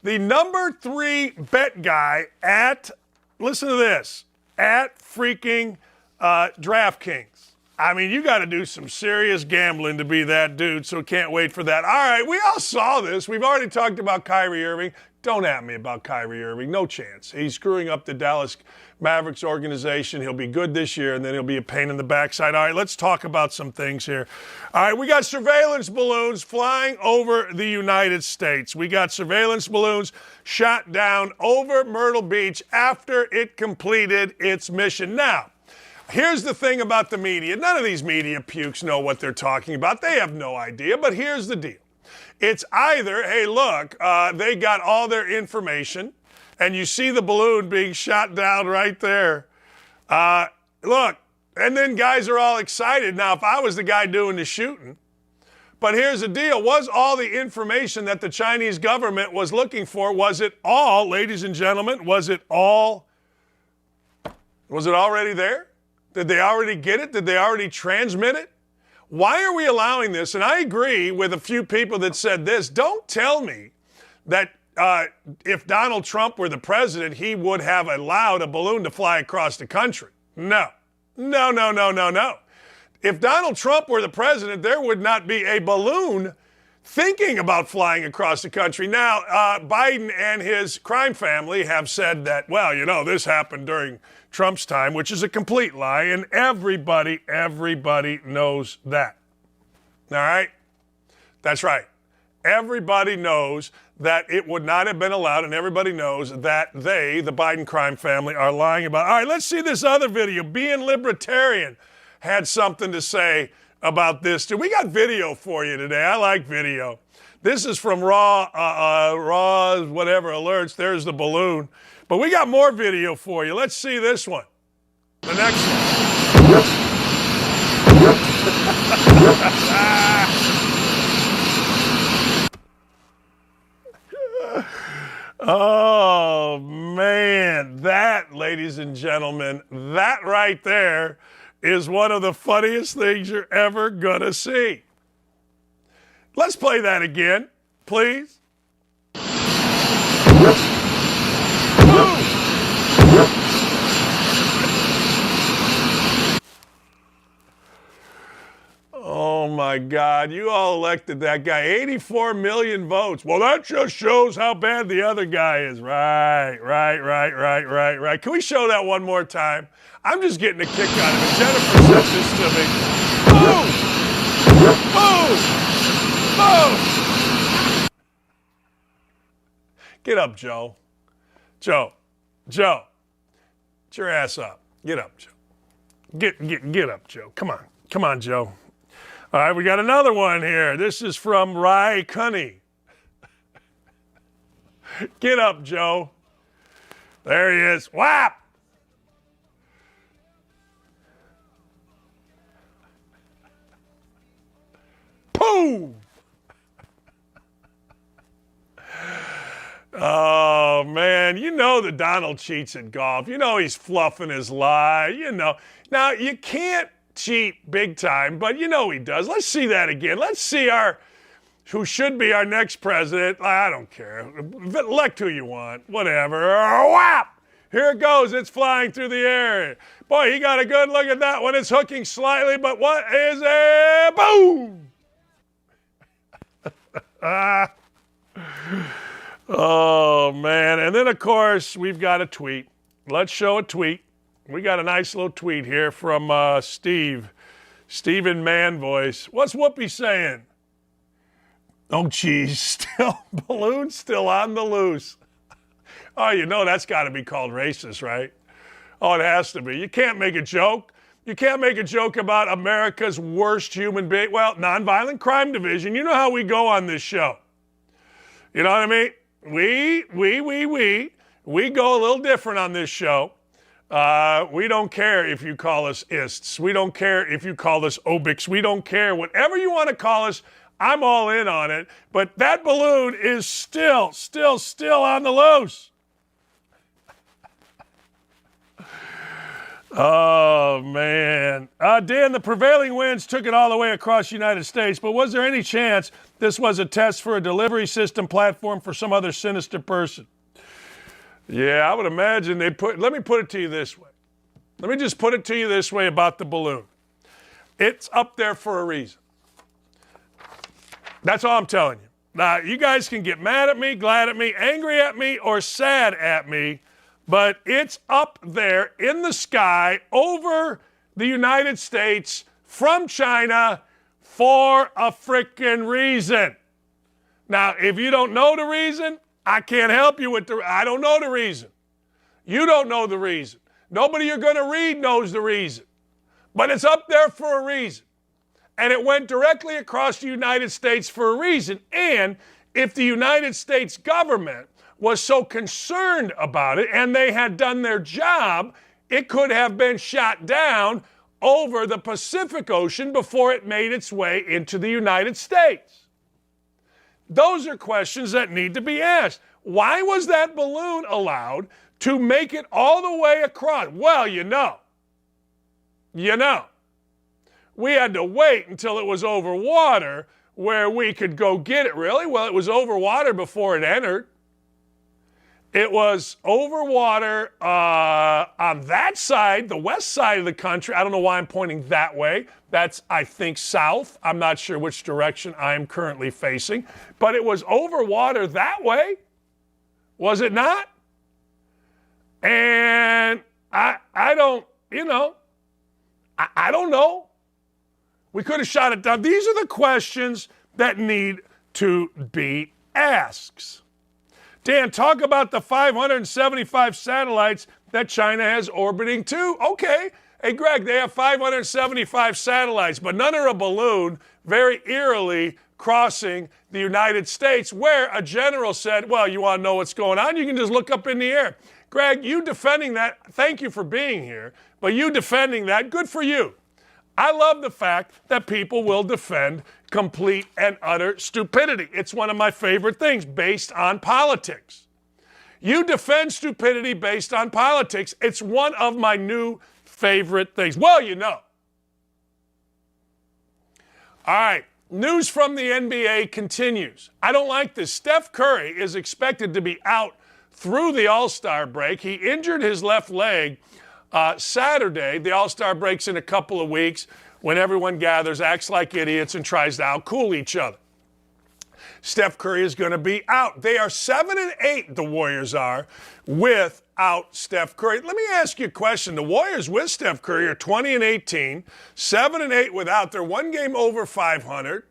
the number 3 bet guy at, listen to this, at freaking DraftKings. I mean, you got to do some serious gambling to be that dude, so can't wait for that. All right, we all saw this. We've already talked about Kyrie Irving. Don't at me about Kyrie Irving. No chance. He's screwing up the Dallas Mavericks organization. He'll be good this year, and then he'll be a pain in the backside. All right, let's talk about some things here. All right, we got surveillance balloons flying over the United States. We got surveillance balloons shot down over Myrtle Beach after it completed its mission. Now, here's the thing about the media. None of these media pukes know what they're talking about. They have no idea, but here's the deal. It's either, hey, look, they got all their information, and you see the balloon being shot down right there. Look, and then guys are all excited. Now, if I was the guy doing the shooting, but here's the deal. Was all the information that the Chinese government was looking for, was it all, ladies and gentlemen, was it already there? Did they already get it? Did they already transmit it? Why are we allowing this? And I agree with a few people that said this. Don't tell me that if Donald Trump were the president, he would have allowed a balloon to fly across the country. No. If Donald Trump were the president, there would not be a balloon thinking about flying across the country. Now, Biden and his crime family have said that, well, this happened during Trump's time, which is a complete lie, and everybody knows that. All right? That's right. Everybody knows that it would not have been allowed, and everybody knows that they, the Biden crime family, are lying about. All right, let's see this other video. Being Libertarian had something to say about this. We got video for you today. I like video. This is from Raw whatever alerts. There's the balloon. But we got more video for you. Let's see this one. The next one. Oh, man. That, ladies and gentlemen, that right there is one of the funniest things you're ever going to see. Let's play that again, please. Oh, my God. You all elected that guy. 84 million votes. Well, that just shows how bad the other guy is. Right. Can we show that one more time? I'm just getting a kick out of it. Jennifer sent this to me. Boom! Boom! Boom! Get up, Joe. Joe. Get your ass up. Get up, Joe. Get up, Joe. Come on, Joe. All right, we got another one here. This is from Rye Cunny. Get up, Joe. There he is. Whap! Boom! Oh, man, that Donald cheats at golf. He's fluffing his lie, Now, you can't cheat big time, but he does. Let's see that again. Let's see who should be our next president. I don't care. Elect who you want. Whatever. Whap! Here it goes. It's flying through the air. Boy, he got a good look at that one. It's hooking slightly, but what is it? Boom! Oh, man. And then, of course, we've got a tweet. Let's show a tweet. We got a nice little tweet here from Steve. Stephen Man Voice. What's Whoopi saying? Oh, geez. Balloon's still on the loose. Oh, that's got to be called racist, right? Oh, it has to be. You can't make a joke. You can't make a joke about America's worst human being. Well, Nonviolent Crime Division. You know how we go on this show. You know what I mean? We go a little different on this show. We don't care if you call us ists. We don't care if you call us obics. We don't care. Whatever you want to call us, I'm all in on it. But that balloon is still on the loose. Oh, man. Dan, the prevailing winds took it all the way across the United States, but was there any chance this was a test for a delivery system platform for some other sinister person? Yeah, I would imagine let me put it to you this way. Let me just put it to you this way about the balloon. It's up there for a reason. That's all I'm telling you. Now, you guys can get mad at me, glad at me, angry at me, or sad at me, but it's up there in the sky over the United States from China for a frickin' reason. Now, if you don't know the reason, I can't help you with I don't know the reason. You don't know the reason. Nobody you're going to read knows the reason. But it's up there for a reason. And it went directly across the United States for a reason. And if the United States government was so concerned about it and they had done their job, it could have been shot down over the Pacific Ocean before it made its way into the United States. Those are questions that need to be asked. Why was that balloon allowed to make it all the way across? Well, we had to wait until it was over water where we could go get it. Really? Well, it was over water before it entered. It was over water on that side, the west side of the country. I don't know why I'm pointing that way. That's, I think, south. I'm not sure which direction I'm currently facing. But it was over water that way, was it not? And I don't, I don't know. We could have shot it down. These are the questions that need to be asked. Dan, talk about the 575 satellites that China has orbiting too. Okay. Hey, Greg, they have 575 satellites, but none are a balloon very eerily crossing the United States, where a general said, well, you want to know what's going on? You can just look up in the air. Greg, you defending that, thank you for being here, but you defending that, good for you. I love the fact that people will defend complete and utter stupidity. It's one of my favorite things based on politics. You defend stupidity based on politics. It's one of my new favorite things. Well, you know. All right. News from the NBA continues. I don't like this. Steph Curry is expected to be out through the All-Star break. He injured his left leg Saturday. The All-Star break's in a couple of weeks when everyone gathers, acts like idiots, and tries to out-cool each other. Steph Curry is going to be out. They are 7-8, the Warriors are, without Steph Curry. Let me ask you a question. The Warriors with Steph Curry are 20-18, 7-8 without. They're one game over 500.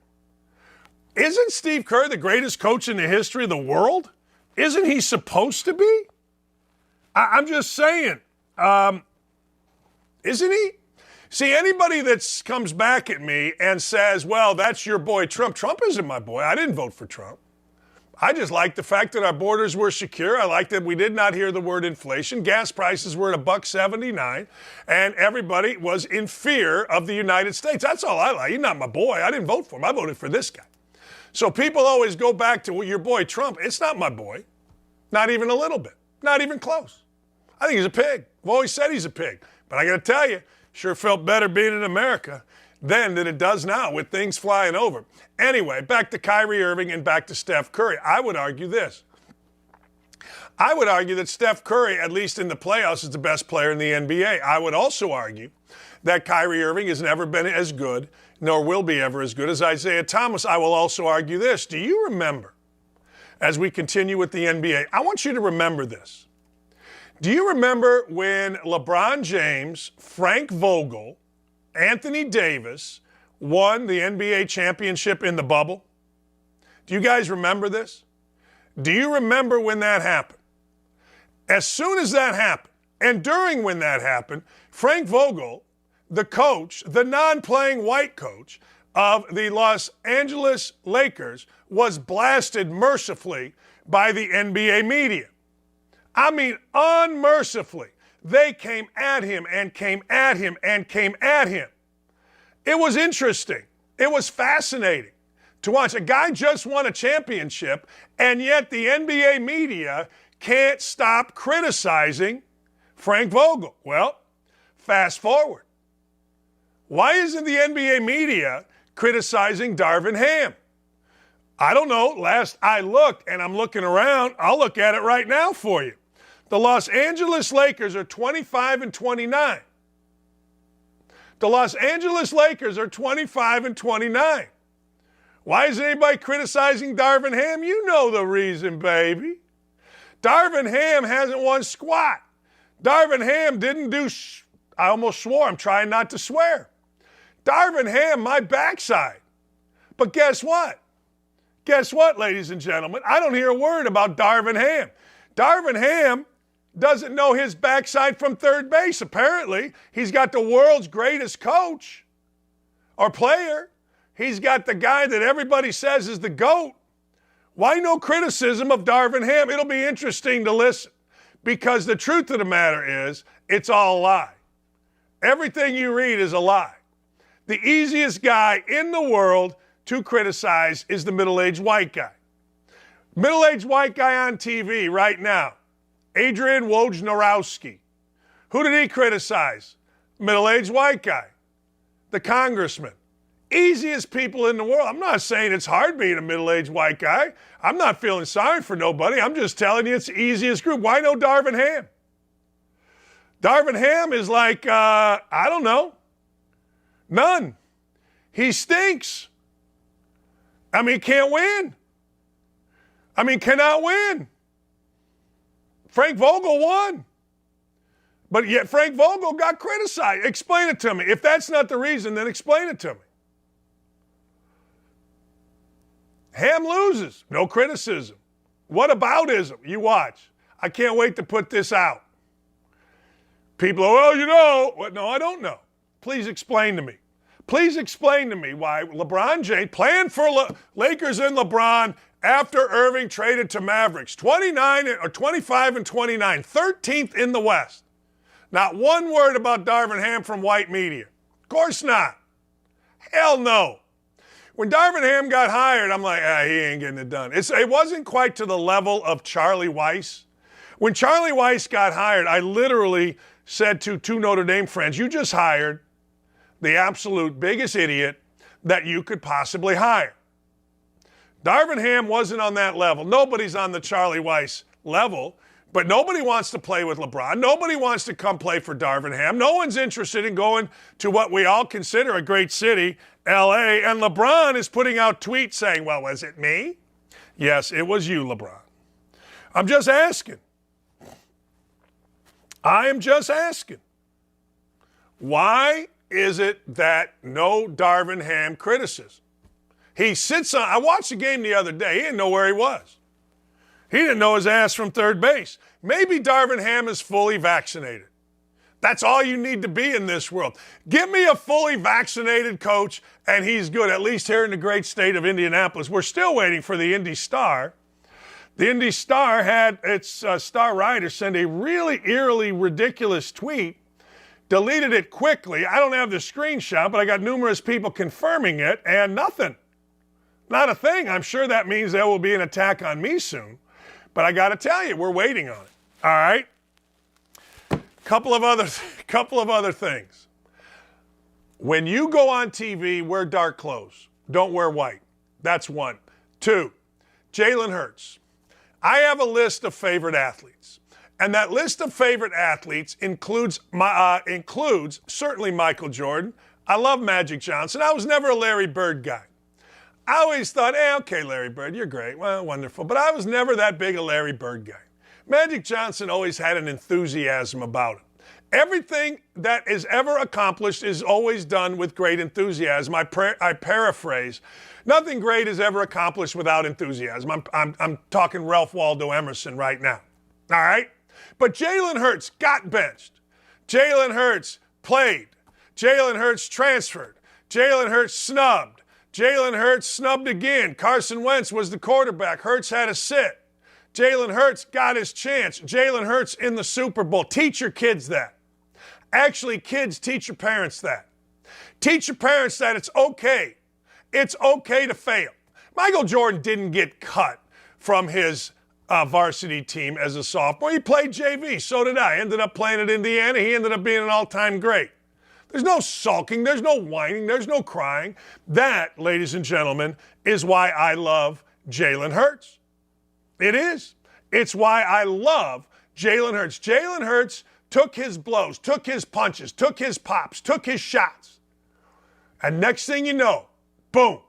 Isn't Steve Kerr the greatest coach in the history of the world? Isn't he supposed to be? I'm just saying. Isn't he? See, anybody that comes back at me and says, well, that's your boy Trump. Trump isn't my boy. I didn't vote for Trump. I just like the fact that our borders were secure. I like that we did not hear the word inflation. Gas prices were at $1.79, and everybody was in fear of the United States. That's all I like. He's not my boy. I didn't vote for him. I voted for this guy. So people always go back to your boy Trump. It's not my boy. Not even a little bit. Not even close. I think he's a pig. I've always said he's a pig. But I got to tell you, sure felt better being in America then than it does now with things flying over. Anyway, back to Kyrie Irving and back to Steph Curry. I would argue this. I would argue that Steph Curry, at least in the playoffs, is the best player in the NBA. I would also argue that Kyrie Irving has never been as good, nor will be ever as good as Isaiah Thomas. I will also argue this. Do you remember, as we continue with the NBA, I want you to remember this. Do you remember when LeBron James, Frank Vogel, Anthony Davis won the NBA championship in the bubble? Do you guys remember this? Do you remember when that happened? As soon as that happened, and during when that happened, Frank Vogel, the coach, the non-playing white coach of the Los Angeles Lakers, was blasted mercifully by the NBA media. I mean, unmercifully. They came at him and came at him and came at him. It was interesting. It was fascinating to watch. A guy just won a championship, and yet the NBA media can't stop criticizing Frank Vogel. Well, fast forward. Why isn't the NBA media criticizing Darvin Ham? I don't know. Last I looked, and I'm looking around, I'll look at it right now for you. The Los Angeles Lakers are 25-29. The Los Angeles Lakers are 25-29. Why isn't anybody criticizing Darvin Ham? You know the reason, baby. Darvin Ham hasn't won squat. Darvin Ham didn't do I almost swore. I'm trying not to swear. Darvin Ham, my backside. But guess what? Guess what, ladies and gentlemen? I don't hear a word about Darvin Ham. Darvin Ham doesn't know his backside from third base. Apparently, he's got the world's greatest coach or player. He's got the guy that everybody says is the GOAT. Why no criticism of Darvin Ham? It'll be interesting to listen, because the truth of the matter is it's all a lie. Everything you read is a lie. The easiest guy in the world to criticize is the middle-aged white guy. Middle-aged white guy on TV right now, Adrian Wojnarowski. Who did he criticize? Middle-aged white guy, the congressman. Easiest people in the world. I'm not saying it's hard being a middle-aged white guy. I'm not feeling sorry for nobody. I'm just telling you it's the easiest group. Why no Darvin Ham? Darvin Ham is like, I don't know, none. He stinks. I mean, can't win. I mean, cannot win. Frank Vogel won. But yet Frank Vogel got criticized. Explain it to me. If that's not the reason, then explain it to me. Ham loses. No criticism. What aboutism? You watch. I can't wait to put this out. People are, well, you know. What? No, I don't know. Please explain to me. Please explain to me why LeBron James, playing for Lakers and LeBron after Irving traded to Mavericks, 29 or 25 and 29, 13th in the West. Not one word about Darvin Ham from white media. Of course not. Hell no. When Darvin Ham got hired, I'm like, he ain't getting it done. It wasn't quite to the level of Charlie Weiss. When Charlie Weiss got hired, I literally said to two Notre Dame friends, you just hired the absolute biggest idiot that you could possibly hire. Darvin Ham wasn't on that level. Nobody's on the Charlie Weiss level, but nobody wants to play with LeBron. Nobody wants to come play for Darvin Ham. No one's interested in going to what we all consider a great city, L.A., and LeBron is putting out tweets saying, well, was it me? Yes, it was you, LeBron. I'm just asking. I am just asking. Why is it that no Darvin Ham criticism? He sits on, I watched the game the other day. He didn't know where he was. He didn't know his ass from third base. Maybe Darvin Ham is fully vaccinated. That's all you need to be in this world. Give me a fully vaccinated coach, and he's good, at least here in the great state of Indianapolis. We're still waiting for the Indy Star. The Indy Star had its star writer send a really eerily ridiculous tweet, deleted it quickly. I don't have the screenshot, but I got numerous people confirming it, and nothing. Not a thing. I'm sure that means there will be an attack on me soon. But I got to tell you, we're waiting on it. All right? Couple of other things. When you go on TV, wear dark clothes. Don't wear white. That's one. Two, Jalen Hurts. I have a list of favorite athletes. And that list of favorite athletes includes certainly Michael Jordan. I love Magic Johnson. I was never a Larry Bird guy. I always thought, okay, Larry Bird, you're great. Well, wonderful. But I was never that big a Larry Bird guy. Magic Johnson always had an enthusiasm about it. Everything that is ever accomplished is always done with great enthusiasm. I paraphrase. Nothing great is ever accomplished without enthusiasm. I'm talking Ralph Waldo Emerson right now. All right? But Jalen Hurts got benched. Jalen Hurts played. Jalen Hurts transferred. Jalen Hurts snubbed. Jalen Hurts snubbed again. Carson Wentz was the quarterback. Hurts had to sit. Jalen Hurts got his chance. Jalen Hurts in the Super Bowl. Teach your kids that. Actually, kids, teach your parents that. Teach your parents that it's okay. It's okay to fail. Michael Jordan didn't get cut from his varsity team as a sophomore. He played JV. So did I. Ended up playing at Indiana. He ended up being an all-time great. There's no sulking. There's no whining. There's no crying. That, ladies and gentlemen, is why I love Jalen Hurts. It is. It's why I love Jalen Hurts. Jalen Hurts took his blows, took his punches, took his pops, took his shots. And next thing you know, boom,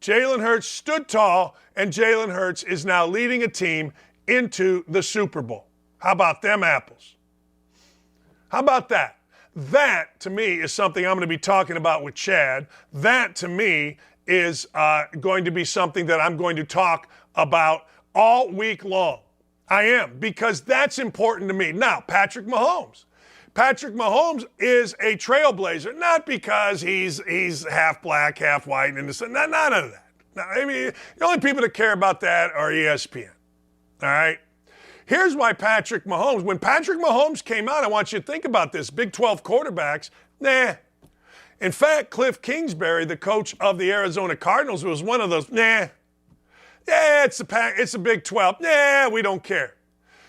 Jalen Hurts stood tall, and Jalen Hurts is now leading a team into the Super Bowl. How about them apples? How about that? That, to me, is something I'm going to be talking about with Chad. That, to me, is going to be something that I'm going to talk about all week long. I am, because that's important to me. Now, Patrick Mahomes. Patrick Mahomes is a trailblazer, not because he's half black, half white, and none of that. No, I mean, the only people that care about that are ESPN. All right? Here's why Patrick Mahomes, when Patrick Mahomes came out, I want you to think about this. Big 12 quarterbacks, nah. In fact, Cliff Kingsbury, the coach of the Arizona Cardinals, was one of those, nah. Yeah, it's a Big 12. Yeah, we don't care.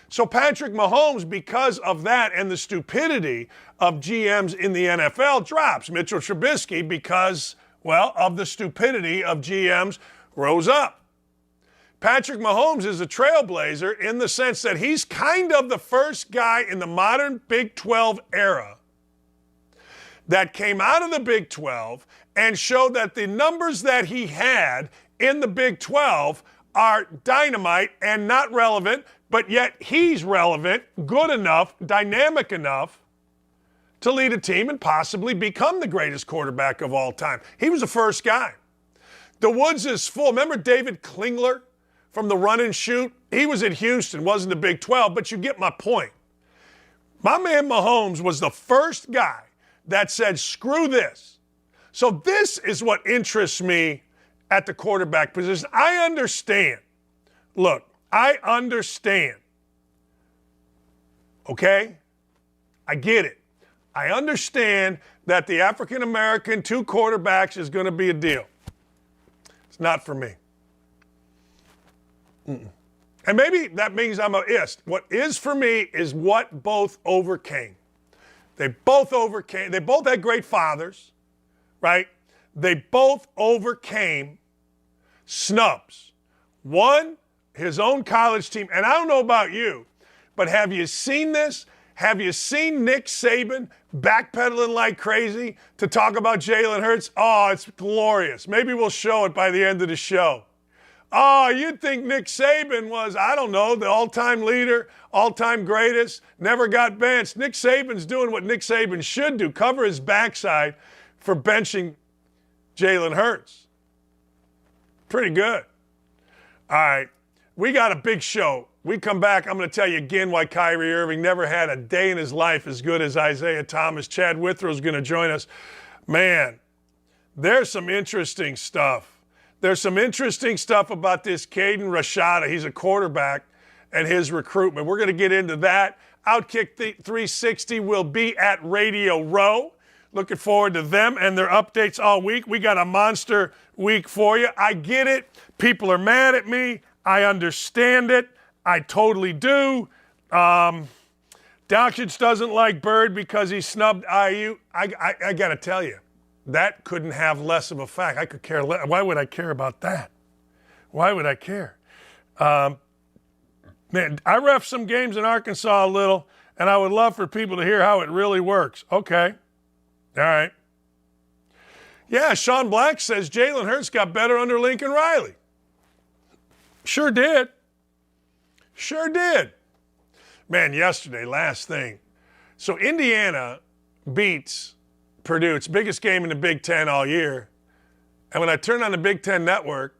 So Patrick Mahomes, because of that and the stupidity of GMs in the NFL, drops Mitchell Trubisky because, Well, of the stupidity of GMs rose up. Patrick Mahomes is a trailblazer in the sense that he's kind of the first guy in the modern Big 12 era that came out of the Big 12 and showed that the numbers that he had in the Big 12 are dynamite and not relevant, but yet he's relevant, good enough, dynamic enough to lead a team and possibly become the greatest quarterback of all time. He was the first guy. The Woods is full. Remember David Klingler from the run and shoot? He was at Houston, wasn't the Big 12, but you get my point. My man Mahomes was the first guy that said, screw this. So this is what interests me at the quarterback position. I understand. Look, I understand. Okay? I get it. I understand that the African-American 2 quarterbacks is going to be a deal. It's not for me. And maybe that means I'm a ist. What is for me is what both overcame. They both overcame. They both had great fathers, right? They both overcame snubs. One, his own college team. And I don't know about you, but have you seen this? Have you seen Nick Saban backpedaling like crazy to talk about Jalen Hurts? Oh, it's glorious. Maybe we'll show it by the end of the show. Oh, you'd think Nick Saban was, I don't know, the all-time leader, all-time greatest, never got benched. Nick Saban's doing what Nick Saban should do, cover his backside for benching Jalen Hurts. Pretty good. All right, we got a big show. We come back, I'm going to tell you again why Kyrie Irving never had a day in his life as good as Isaiah Thomas. Chad Withrow's going to join us. Man, there's some interesting stuff. There's some interesting stuff about this Caden Rashada. He's a quarterback and his recruitment. We're going to get into that. OutKick 360 will be at Radio Row. Looking forward to them and their updates all week. We got a monster week for you. I get it. People are mad at me. I understand it. I totally do. Dakich doesn't like Bird because he snubbed IU. I got to tell you, that couldn't have less of a fact. I could care less. Why would I care about that? Why would I care? Man, I ref some games in Arkansas a little, and I would love for people to hear how it really works. Okay. All right. Yeah, Sean Black says Jalen Hurts got better under Lincoln Riley. Sure did. Sure did. Man, yesterday, last thing. So Indiana beats Purdue. It's the biggest game in the Big Ten all year. And when I turned on the Big Ten Network,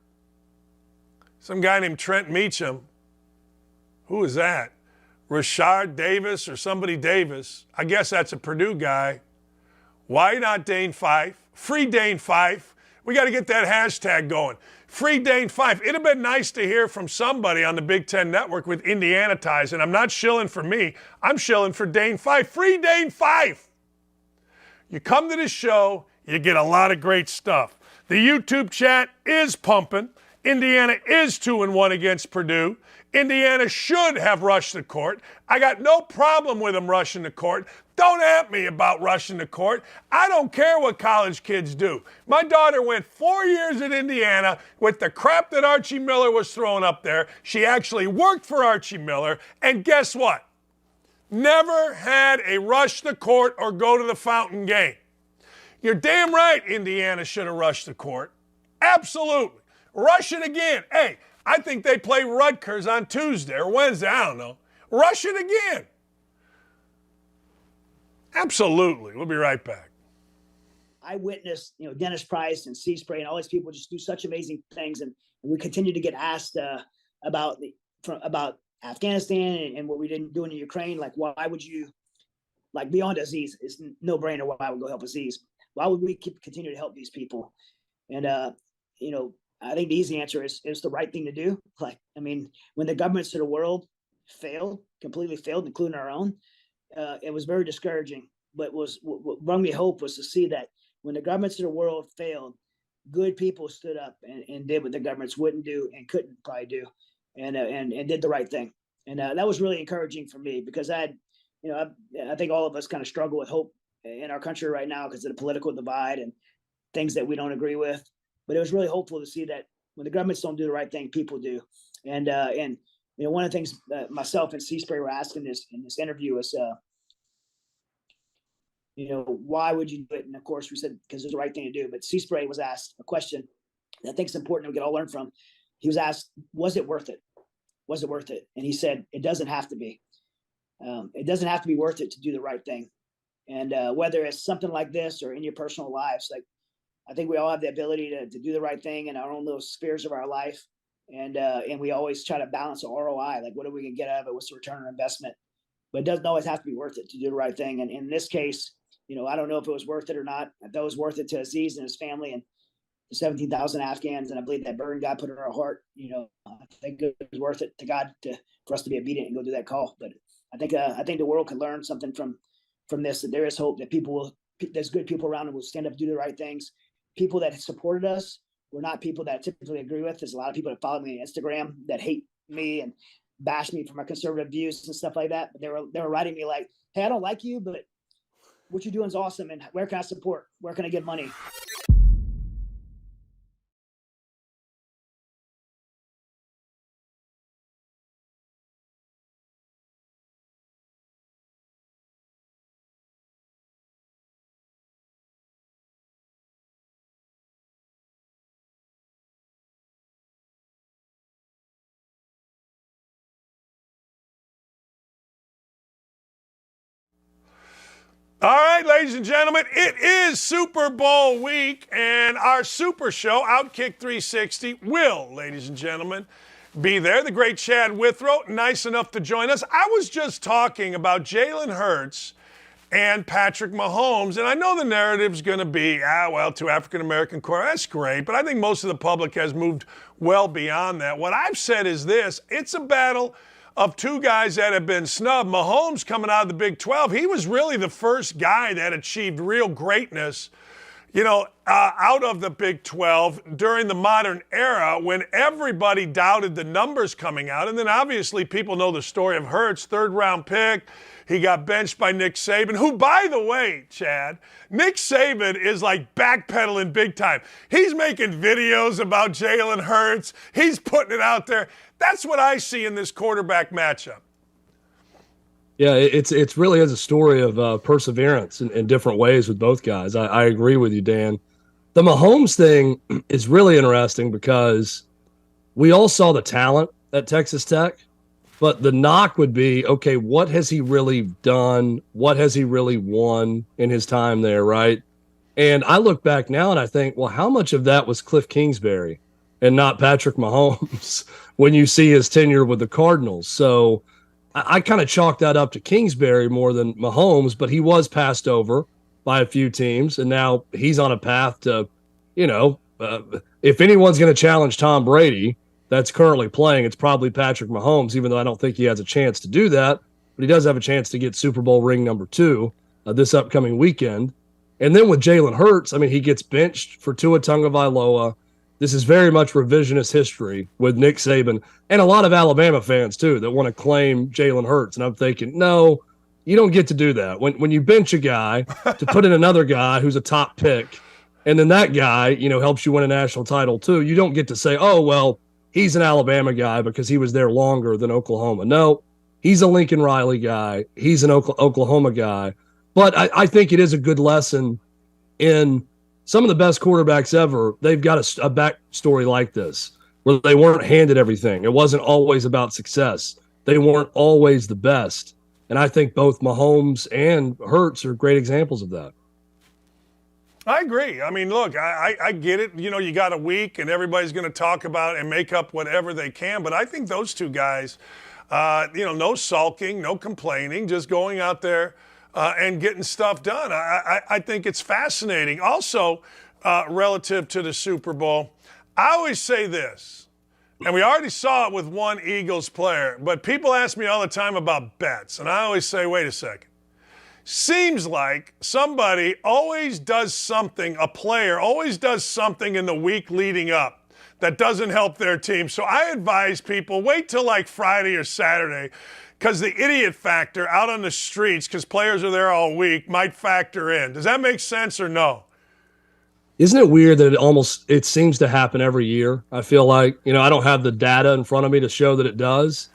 some guy named Trent Meacham, who is that? Rashard Davis or somebody Davis. I guess that's a Purdue guy. Why not Dane Fife? Free Dane Fife. We got to get that hashtag going. Free Dane Fife. It'd have been nice to hear from somebody on the Big Ten Network with Indiana ties. And I'm not shilling for me. I'm shilling for Dane Fife. Free Dane Fife. You come to this show, you get a lot of great stuff. The YouTube chat is pumping. Indiana is 2-1 against Purdue. Indiana should have rushed the court. I got no problem with them rushing the court. Don't at me about rushing the court. I don't care what college kids do. My daughter went 4 years at Indiana with the crap that Archie Miller was throwing up there. She actually worked for Archie Miller, and guess what? Never had a rush the court or go to the fountain game. You're damn right Indiana should have rushed the court. Absolutely. Rush it again. Hey, I think they play Rutgers on Tuesday or Wednesday. I don't know. Rush it again. Absolutely. We'll be right back. I witnessed, Dennis Price and Sea Spray and all these people just do such amazing things, and we continue to get asked about Afghanistan and what we didn't do in Ukraine. Like, why would you, beyond Aziz, it's no brainer why I would go help Aziz. Why would we continue to help these people? And I think the easy answer is the right thing to do. When the governments of the world completely failed, including our own, it was very discouraging. But what brought me hope was to see that when the governments of the world failed, good people stood up and did what the governments wouldn't do and couldn't probably do, and did the right thing. And that was really encouraging for me, because I think all of us kind of struggle with hope in our country right now because of the political divide. And things that we don't agree with. But it was really hopeful to see that when the governments don't do the right thing, people do. And one of the things myself and Seaspray were asking this in this interview was, why would you do it? And of course we said, because it's the right thing to do. But Seaspray was asked a question that I think is important that we can all learn from. He was asked, was it worth it? Was it worth it? And he said, it doesn't have to be. It doesn't have to be worth it to do the right thing. And whether it's something like this or in your personal lives, like, I think we all have the ability to do the right thing in our own little spheres of our life. And we always try to balance the ROI. Like, what are we going to get out of it? What's the return on investment? But it doesn't always have to be worth it to do the right thing. And in this case, I don't know if it was worth it or not. I thought it was worth it to Aziz and his family and the 17,000 Afghans. And I believe that burden God put in our heart. I think it was worth it to God for us to be obedient and go do that call. But I think the world could learn something from this, that there is hope, that there's good people around who will stand up and do the right things. People that supported us were not people that I typically agree with. There's a lot of people that follow me on Instagram that hate me and bash me for my conservative views and stuff like that. But they were writing me like, hey, I don't like you, but what you're doing is awesome. And where can I support? Where can I give money? All right, ladies and gentlemen, it is Super Bowl week, and our super show, OutKick 360, will, ladies and gentlemen, be there. The great Chad Withrow, nice enough to join us. I was just talking about Jalen Hurts and Patrick Mahomes, and I know the narrative's going to be, two African-American quarterbacks, that's great, but I think most of the public has moved well beyond that. What I've said is this: it's a battle of two guys that have been snubbed. Mahomes, coming out of the Big 12, he was really the first guy that achieved real greatness, out of the Big 12 during the modern era when everybody doubted the numbers coming out. And then obviously people know the story of Hurts, third-round pick. He got benched by Nick Saban, who, by the way, Chad, Nick Saban is like backpedaling big time. He's making videos about Jalen Hurts. He's putting it out there. That's what I see in this quarterback matchup. Yeah, it's really is a story of perseverance in different ways with both guys. I agree with you, Dan. The Mahomes thing is really interesting because we all saw the talent at Texas Tech, but the knock would be, okay, what has he really done? What has he really won in his time there, right? And I look back now and I think, well, how much of that was Cliff Kingsbury and not Patrick Mahomes when you see his tenure with the Cardinals? So I kind of chalk that up to Kingsbury more than Mahomes, but he was passed over by a few teams, and now he's on a path to, if anyone's going to challenge Tom Brady that's currently playing, it's probably Patrick Mahomes, even though I don't think he has a chance to do that, but he does have a chance to get Super Bowl ring number 2 this upcoming weekend. And then with Jalen Hurts, he gets benched for Tua Tagovailoa. This is very much revisionist history with Nick Saban and a lot of Alabama fans, too, that want to claim Jalen Hurts. And I'm thinking, no, you don't get to do that. When you bench a guy to put in another guy who's a top pick, and then that guy, helps you win a national title, too, you don't get to say, oh, well, he's an Alabama guy because he was there longer than Oklahoma. No, he's a Lincoln Riley guy. He's an Oklahoma guy. But I think it is a good lesson in some of the best quarterbacks ever. They've got a backstory like this, where they weren't handed everything. It wasn't always about success. They weren't always the best. And I think both Mahomes and Hurts are great examples of that. I agree. Look, I get it. You got a week and everybody's going to talk about and make up whatever they can. But I think those two guys, no sulking, no complaining, just going out there and getting stuff done. I think it's fascinating. Also, relative to the Super Bowl, I always say this, and we already saw it with one Eagles player, but people ask me all the time about bets, and I always say, wait a second. Seems like somebody always does something, a player always does something in the week leading up that doesn't help their team. So I advise people, wait till like Friday or Saturday, because the idiot factor out on the streets, because players are there all week, might factor in. Does that make sense or no? Isn't it weird that it seems to happen every year? I feel like, I don't have the data in front of me to show that it does.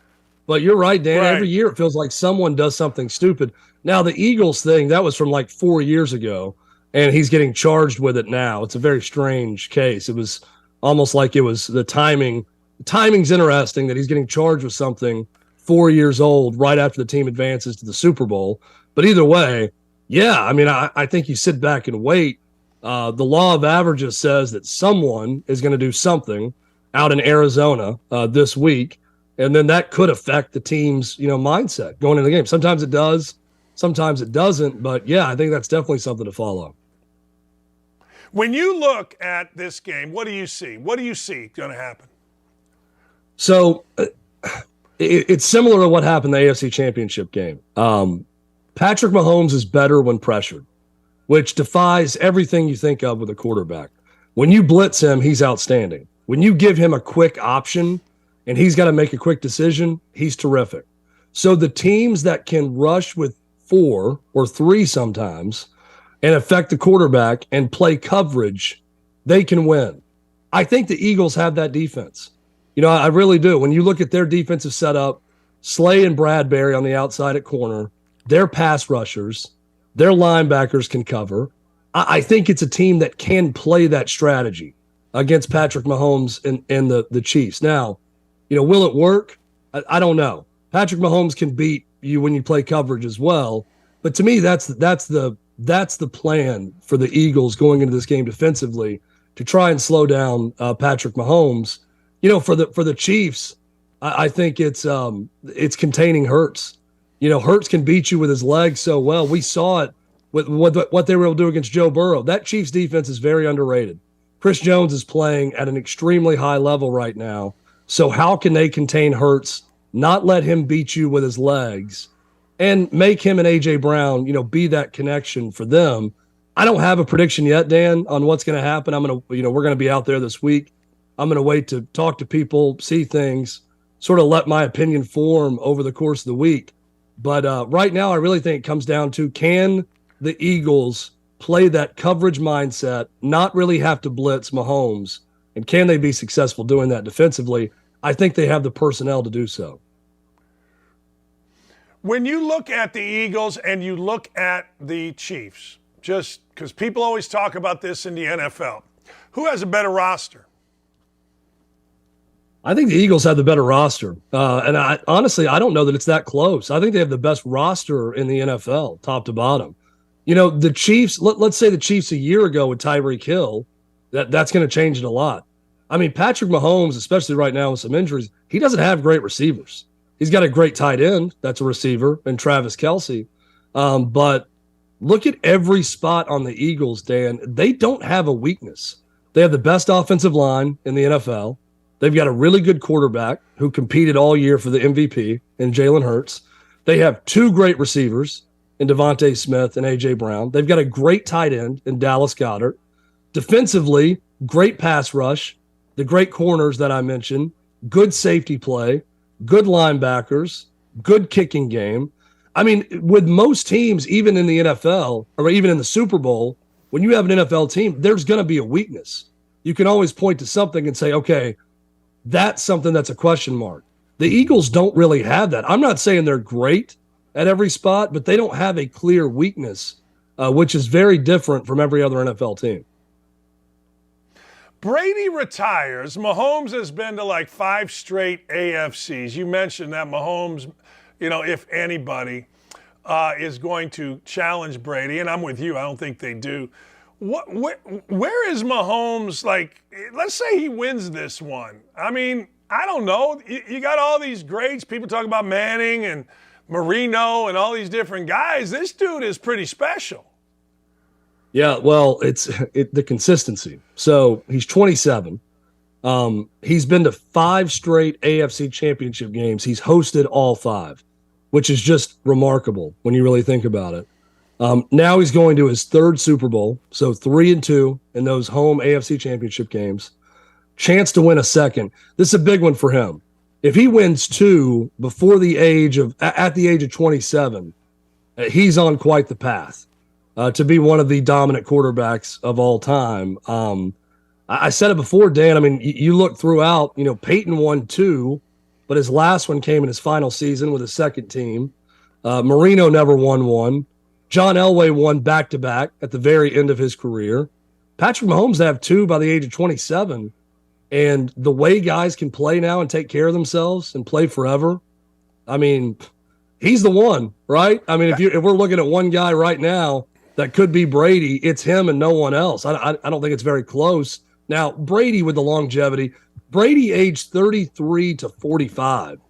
But you're right, Dan. Right. Every year it feels like someone does something stupid. Now, the Eagles thing, that was from like 4 years ago, and he's getting charged with it now. It's a very strange case. It was almost like it was the timing. The timing's interesting that he's getting charged with something 4 years old right after the team advances to the Super Bowl. But either way, yeah, I mean, I think you sit back and wait. The law of averages says that someone is going to do something out in Arizona this week, and then that could affect the team's mindset going into the game. Sometimes it does, sometimes it doesn't. But yeah, I think that's definitely something to follow. When you look at this game, what do you see? What do you see going to happen? So it's similar to what happened in the AFC Championship game. Patrick Mahomes is better when pressured, which defies everything you think of with a quarterback. When you blitz him, he's outstanding. When you give him a quick option and he's got to make a quick decision, he's terrific. So the teams that can rush with 4 or 3 sometimes and affect the quarterback and play coverage, they can win. I think the Eagles have that defense. I really do. When you look at their defensive setup, Slay and Bradbury on the outside at corner, their pass rushers, their linebackers can cover. I think it's a team that can play that strategy against Patrick Mahomes and the Chiefs. Now, will it work? I don't know. Patrick Mahomes can beat you when you play coverage as well. But to me, that's the plan for the Eagles going into this game defensively, to try and slow down Patrick Mahomes. For the Chiefs, I think it's containing Hurts. Hurts can beat you with his legs so well. We saw it with what they were able to do against Joe Burrow. That Chiefs defense is very underrated. Chris Jones is playing at an extremely high level right now. So how can they contain Hurts, not let him beat you with his legs, and make him and A.J. Brown, be that connection for them? I don't have a prediction yet, Dan, on what's going to happen. we're going to be out there this week. I'm going to wait to talk to people, see things, sort of let my opinion form over the course of the week. But right now, I really think it comes down to, can the Eagles play that coverage mindset, not really have to blitz Mahomes, and can they be successful doing that defensively? I think they have the personnel to do so. When you look at the Eagles and you look at the Chiefs, just because people always talk about this in the NFL, who has a better roster? I think the Eagles have the better roster. And I honestly don't know that it's that close. I think they have the best roster in the NFL, top to bottom. The Chiefs, let's say the Chiefs a year ago with Tyreek Hill, that's going to change it a lot. I mean, Patrick Mahomes, especially right now with some injuries, he doesn't have great receivers. He's got a great tight end that's a receiver, and Travis Kelce. But look at every spot on the Eagles, Dan. They don't have a weakness. They have the best offensive line in the NFL. They've got a really good quarterback who competed all year for the MVP in Jalen Hurts. They have 2 great receivers in Devontae Smith and A.J. Brown. They've got a great tight end in Dallas Goedert. Defensively, great pass rush, the great corners that I mentioned, good safety play, good linebackers, good kicking game. I mean, with most teams, even in the NFL or even in the Super Bowl, when you have an NFL team, there's going to be a weakness. You can always point to something and say, okay, that's something that's a question mark. The Eagles don't really have that. I'm not saying they're great at every spot, but they don't have a clear weakness, which is very different from every other NFL team. Brady retires. Mahomes has been to like 5 straight AFCs. You mentioned that Mahomes, if anybody is going to challenge Brady, and I'm with you, I don't think they do. Where is Mahomes? Like, let's say he wins this one. I mean, I don't know. You got all these greats. People talk about Manning and Marino and all these different guys. This dude is pretty special. Yeah, well, it's the consistency. So he's 27. He's been to 5 straight AFC championship games. He's hosted all 5, which is just remarkable when you really think about it. Now he's going to his 3rd Super Bowl, so 3-2 in those home AFC championship games. Chance to win a 2nd. This is a big one for him. If he wins 2 at the age of 27, he's on quite the path. to be one of the dominant quarterbacks of all time. I said it before, Dan. I mean, you look throughout, Peyton won 2, but his last one came in his final season with his second team. Marino never won 1. John Elway won back-to-back at the very end of his career. Patrick Mahomes have 2 by the age of 27. And the way guys can play now and take care of themselves and play forever, I mean, he's the one, right? I mean, if we're looking at one guy right now that could be Brady, it's him and no one else. I don't think it's very close. Now, Brady with the longevity, Brady aged 33 to 45.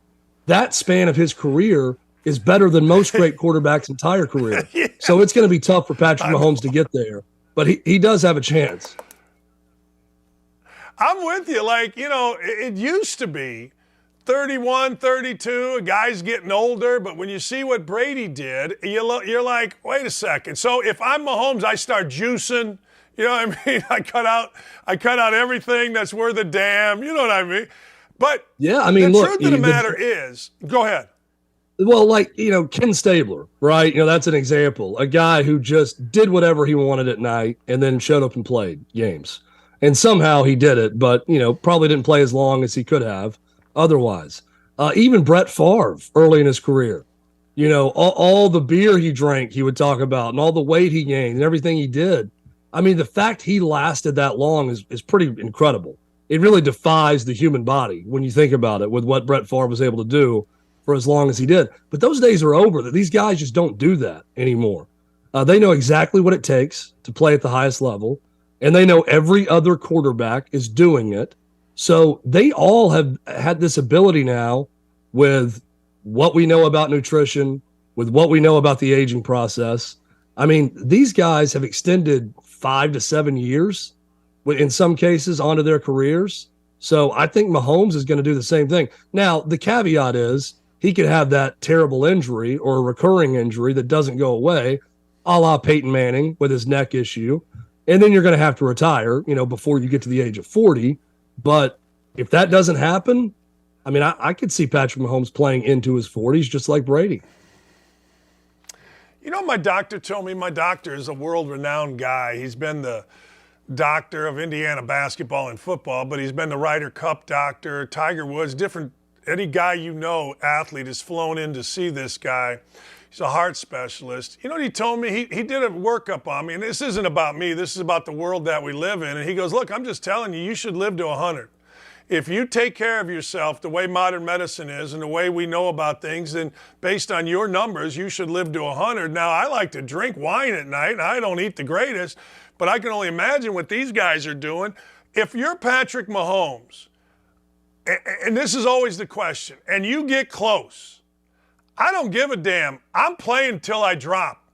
That span of his career is better than most great quarterbacks' entire career. Yeah. So it's going to be tough for Patrick Mahomes to get there. But he does have a chance. I'm with you. Like, it used to be 31, 32, a guy's getting older, but when you see what Brady did, you're like, wait a second. So if I'm Mahomes, I start juicing. You know what I mean? I cut out everything that's worth a damn. You know what I mean? But yeah, I mean, the look, truth of the matter is, go ahead. Well, like, Ken Stabler, right? That's an example. A guy who just did whatever he wanted at night and then showed up and played games. And somehow he did it, but, probably didn't play as long as he could have otherwise. Even Brett Favre early in his career, all the beer he drank, he would talk about, and all the weight he gained and everything he did. I mean, the fact he lasted that long is pretty incredible. It really defies the human body when you think about it, with what Brett Favre was able to do for as long as he did. But those days are over. That these guys just don't do that anymore. They know exactly what it takes to play at the highest level, and they know every other quarterback is doing it. So they all have had this ability now, with what we know about nutrition, with what we know about the aging process. I mean, these guys have extended 5 to 7 years, in some cases, onto their careers. So I think Mahomes is going to do the same thing. Now, the caveat is he could have that terrible injury or a recurring injury that doesn't go away, a la Peyton Manning with his neck issue. And then you're going to have to retire, before you get to the age of 40. But if that doesn't happen, I mean, I could see Patrick Mahomes playing into his 40s just like Brady. My doctor told me, my doctor is a world-renowned guy. He's been the doctor of Indiana basketball and football, but he's been the Ryder Cup doctor, Tiger Woods, any guy athlete has flown in to see this guy. He's a heart specialist. You know what he told me? He did a workup on me, and this isn't about me. This is about the world that we live in. And he goes, look, I'm just telling you, you should live to 100. If you take care of yourself the way modern medicine is and the way we know about things, then based on your numbers, you should live to 100. Now, I like to drink wine at night, and I don't eat the greatest, but I can only imagine what these guys are doing. If you're Patrick Mahomes, and this is always the question, and you get close, I don't give a damn. I'm playing till I drop.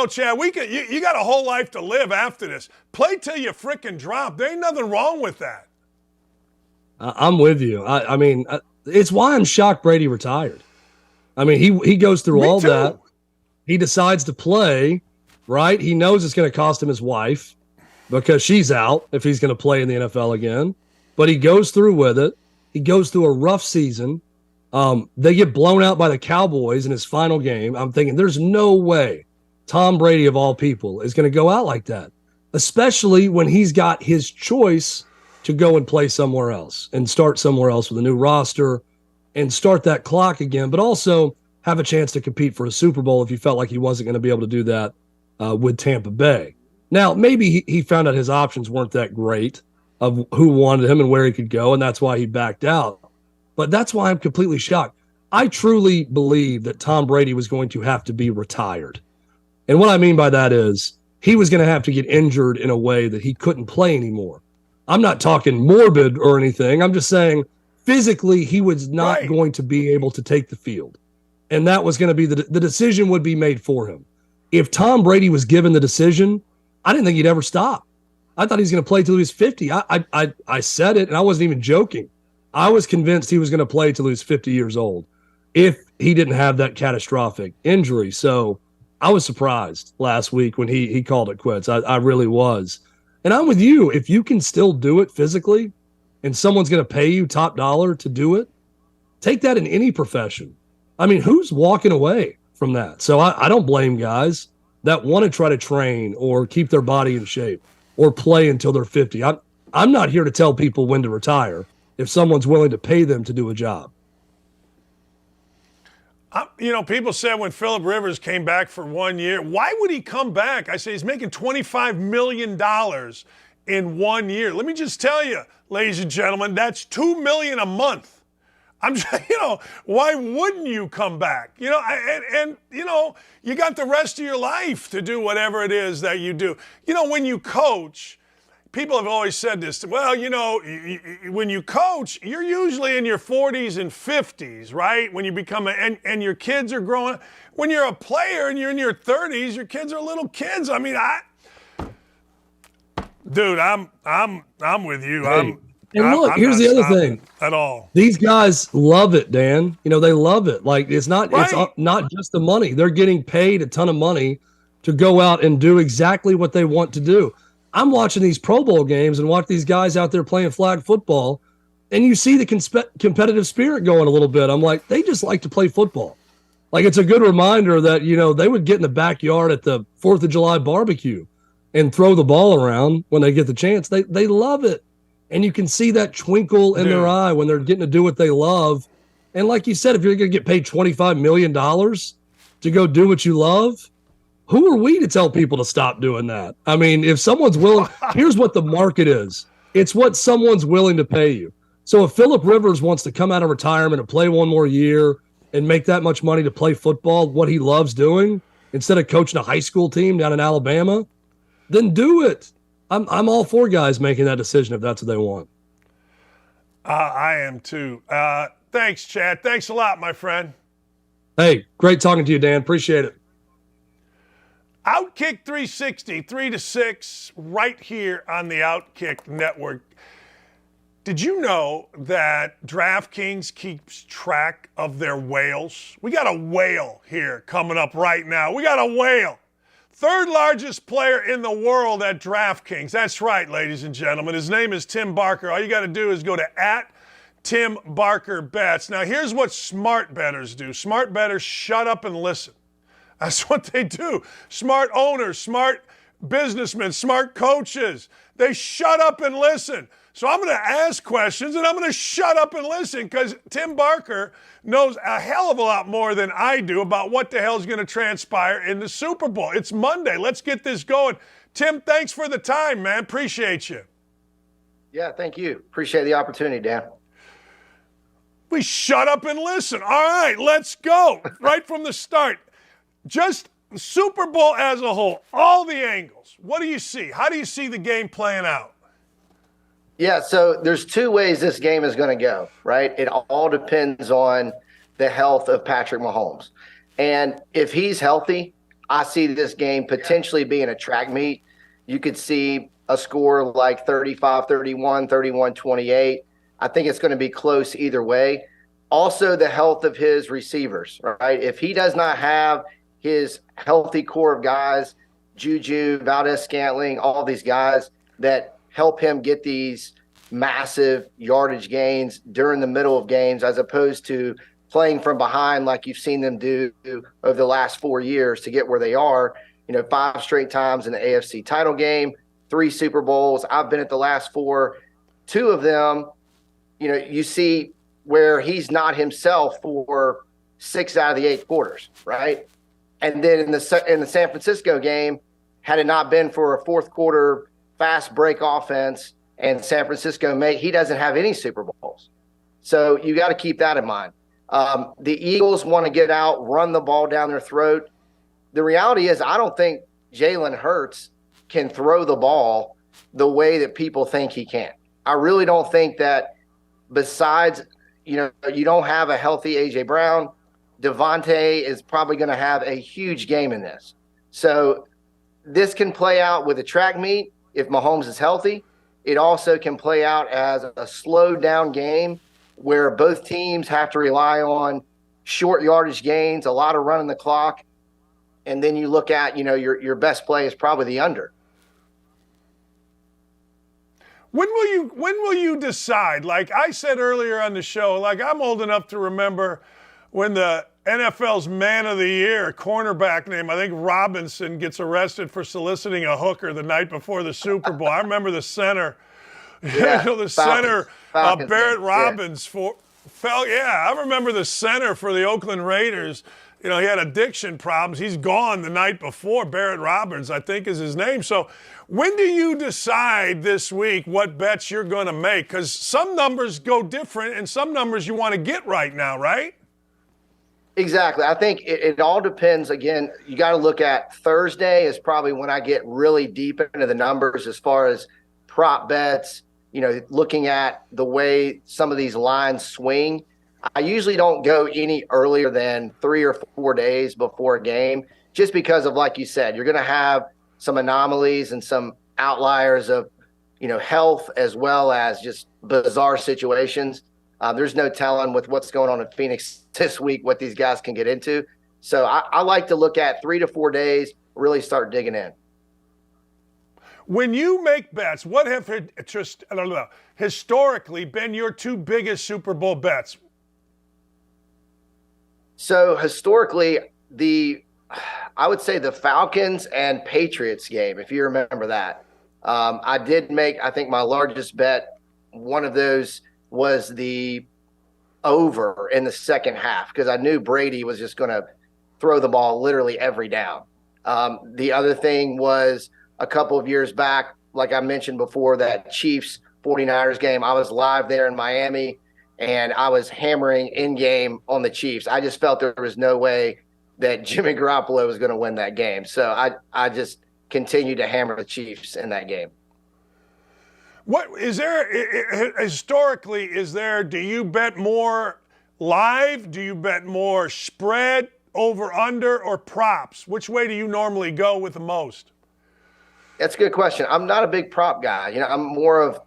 Chad, you got a whole life to live after this. Play till you frickin' drop. There ain't nothing wrong with that. I'm with you. I mean, it's why I'm shocked Brady retired. I mean, he goes through all that. He decides to play, right? He knows it's going to cost him his wife because she's out if he's going to play in the NFL again. But he goes through with it. He goes through a rough season. They get blown out by the Cowboys in his final game. I'm thinking there's no way Tom Brady, of all people, is going to go out like that, especially when he's got his choice to go and play somewhere else and start somewhere else with a new roster and start that clock again, but also have a chance to compete for a Super Bowl if he felt like he wasn't going to be able to do that with Tampa Bay. Now, maybe he found out his options weren't that great of who wanted him and where he could go, and that's why he backed out. But that's why I'm completely shocked. I truly believe that Tom Brady was going to have to be retired. And what I mean by that is he was going to have to get injured in a way that he couldn't play anymore. I'm not talking morbid or anything. I'm just saying physically he was not going to be able to take the field. And that was going to be the decision would be made for him. If Tom Brady was given the decision, I didn't think he'd ever stop. I thought he was going to play till he was 50. I said it, and I wasn't even joking. I was convinced he was going to play till he was 50 years old if he didn't have that catastrophic injury. So I was surprised last week when he called it quits. I really was. And I'm with you. If you can still do it physically and someone's going to pay you top dollar to do it, take that in any profession. I mean, who's walking away from that? So I don't blame guys that want to try to train or keep their body in shape or play until they're 50. I'm not here to tell people when to retire if someone's willing to pay them to do a job. People said when Phillip Rivers came back for 1 year, why would he come back? I say he's making $25 million in 1 year. Let me just tell you, ladies and gentlemen, that's $2 million a month. Why wouldn't you come back? You got the rest of your life to do whatever it is that you do. When you coach, people have always said this, when you coach, you're usually in your 40s and 50s, right? When you become and your kids are growing. When you're a player and you're in your 30s, your kids are little kids. I mean, I'm with you. Hey. And look, here's the other thing. At all. These guys love it, Dan. They love it. Like it's not just the money. They're getting paid a ton of money to go out and do exactly what they want to do. I'm watching these Pro Bowl games and watch these guys out there playing flag football, and you see the competitive spirit going a little bit. I'm like, they just like to play football. Like it's a good reminder that, they would get in the backyard at the 4th of July barbecue and throw the ball around when they get the chance. They love it. And you can see that twinkle in their eye when they're getting to do what they love. And like you said, if you're going to get paid $25 million to go do what you love, who are we to tell people to stop doing that? I mean, if someone's willing, here's what the market is. It's what someone's willing to pay you. So if Phillip Rivers wants to come out of retirement and play one more year and make that much money to play football, what he loves doing, instead of coaching a high school team down in Alabama, then do it. I'm all for guys making that decision if that's what they want. I am too. Thanks, Chad. Thanks a lot, my friend. Hey, great talking to you, Dan. Appreciate it. OutKick 360, 3 to 6, right here on the OutKick Network. Did you know that DraftKings keeps track of their whales? We got a whale here coming up right now. We got a whale. Third largest player in the world at DraftKings. That's right, ladies and gentlemen. His name is Tim Barker. All you got to do is go to @TimBarkerBets. Now, here's what smart bettors do. Smart bettors shut up and listen. That's what they do. Smart owners, smart businessmen, smart coaches. They shut up and listen. So I'm going to ask questions and I'm going to shut up and listen because Tim Barker knows a hell of a lot more than I do about what the hell is going to transpire in the Super Bowl. It's Monday. Let's get this going. Tim, thanks for the time, man. Appreciate you. Yeah, thank you. Appreciate the opportunity, Dan. We shut up and listen. All right, let's go. Right from the start. Just Super Bowl as a whole, all the angles. What do you see? How do you see the game playing out? Yeah, so there's two ways this game is going to go, right? It all depends on the health of Patrick Mahomes. And if he's healthy, I see this game potentially being a track meet. You could see a score like 35-31, 31-28. I think it's going to be close either way. Also, the health of his receivers, right? If he does not have his healthy core of guys, Juju, Valdez-Scantling, all these guys that help him get these massive yardage gains during the middle of games as opposed to playing from behind like you've seen them do over the last 4 years to get where they are. 5 straight times in the AFC title game, 3 Super Bowls. I've been at the last 4. 2 of them, you see where he's not himself for 6 out of the 8 quarters, right? And then in the San Francisco game, had it not been for a fourth quarter fast break offense and San Francisco he doesn't have any Super Bowls. So you got to keep that in mind. The Eagles want to get out, run the ball down their throat. The reality is I don't think Jalen Hurts can throw the ball the way that people think he can. I really don't think that besides, you don't have a healthy A.J. Brown, Devontae is probably going to have a huge game in this. So this can play out with a track meet if Mahomes is healthy. It also can play out as a slowed down game where both teams have to rely on short yardage gains, a lot of running the clock. And then you look at, your best play is probably the under. When will you decide? Like I said earlier on the show, like I'm old enough to remember when the NFL's Man of the Year, cornerback name, I think Robinson, gets arrested for soliciting a hooker the night before the Super Bowl. I remember the center, Yeah, center, Falcons, Barrett yeah. Robbins I remember the center for the Oakland Raiders. He had addiction problems. He's gone the night before. Barrett Robbins, I think, is his name. So when do you decide this week what bets you're going to make? Because some numbers go different and some numbers you want to get right now, right? Exactly. I think it all depends. Again, you got to look at Thursday is probably when I get really deep into the numbers as far as prop bets, looking at the way some of these lines swing. I usually don't go any earlier than 3 or 4 days before a game, just because of, like you said, you're going to have some anomalies and some outliers of, health as well as just bizarre situations. There's no telling with what's going on in Phoenix this week what these guys can get into. So I like to look at 3 to 4 days, really start digging in. When you make bets, what have historically been your 2 biggest Super Bowl bets? So historically, I would say the Falcons and Patriots game, if you remember that. I did make, I think my largest bet, one of those was the over in the second half, because I knew Brady was just going to throw the ball literally every down. The other thing was a couple of years back, like I mentioned before, that Chiefs 49ers game. I was live there in Miami, and I was hammering in game on the Chiefs. I just felt there was no way that Jimmy Garoppolo was going to win that game. So I just continued to hammer the Chiefs in that game. What is there historically? Do you bet more live? Do you bet more spread, over, under, or props? Which way do you normally go with the most? That's a good question. I'm not a big prop guy. I'm more of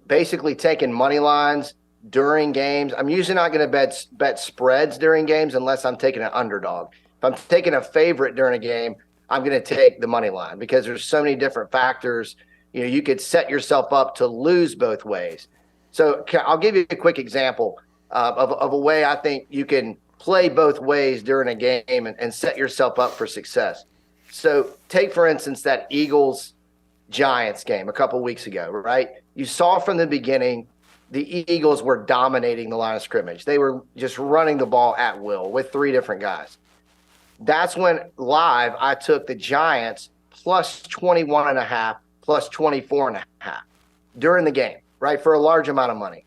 basically taking money lines during games. I'm usually not going to bet spreads during games unless I'm taking an underdog. If I'm taking a favorite during a game, I'm going to take the money line, because there's so many different factors. You could set yourself up to lose both ways. So I'll give you a quick example of a way I think you can play both ways during a game and set yourself up for success. So take, for instance, that Eagles-Giants game a couple weeks ago, right? You saw from the beginning the Eagles were dominating the line of scrimmage. They were just running the ball at will with 3 different guys. That's when live I took the Giants plus 21.5, plus 24.5 during the game, right, for a large amount of money.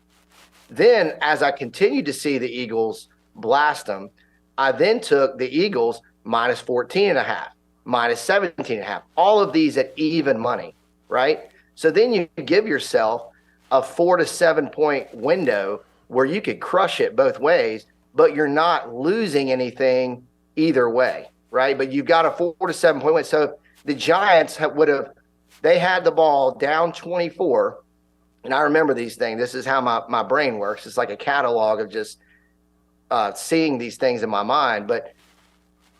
Then as I continued to see the Eagles blast them, I then took the Eagles minus 14.5, minus 17.5, all of these at even money, right? So then you give yourself a 4 to 7 point window where you could crush it both ways, but you're not losing anything either way, right? But you've got a 4 to 7 point win. So the Giants they had the ball down 24, and I remember these things. This is how my brain works. It's like a catalog of just seeing these things in my mind. But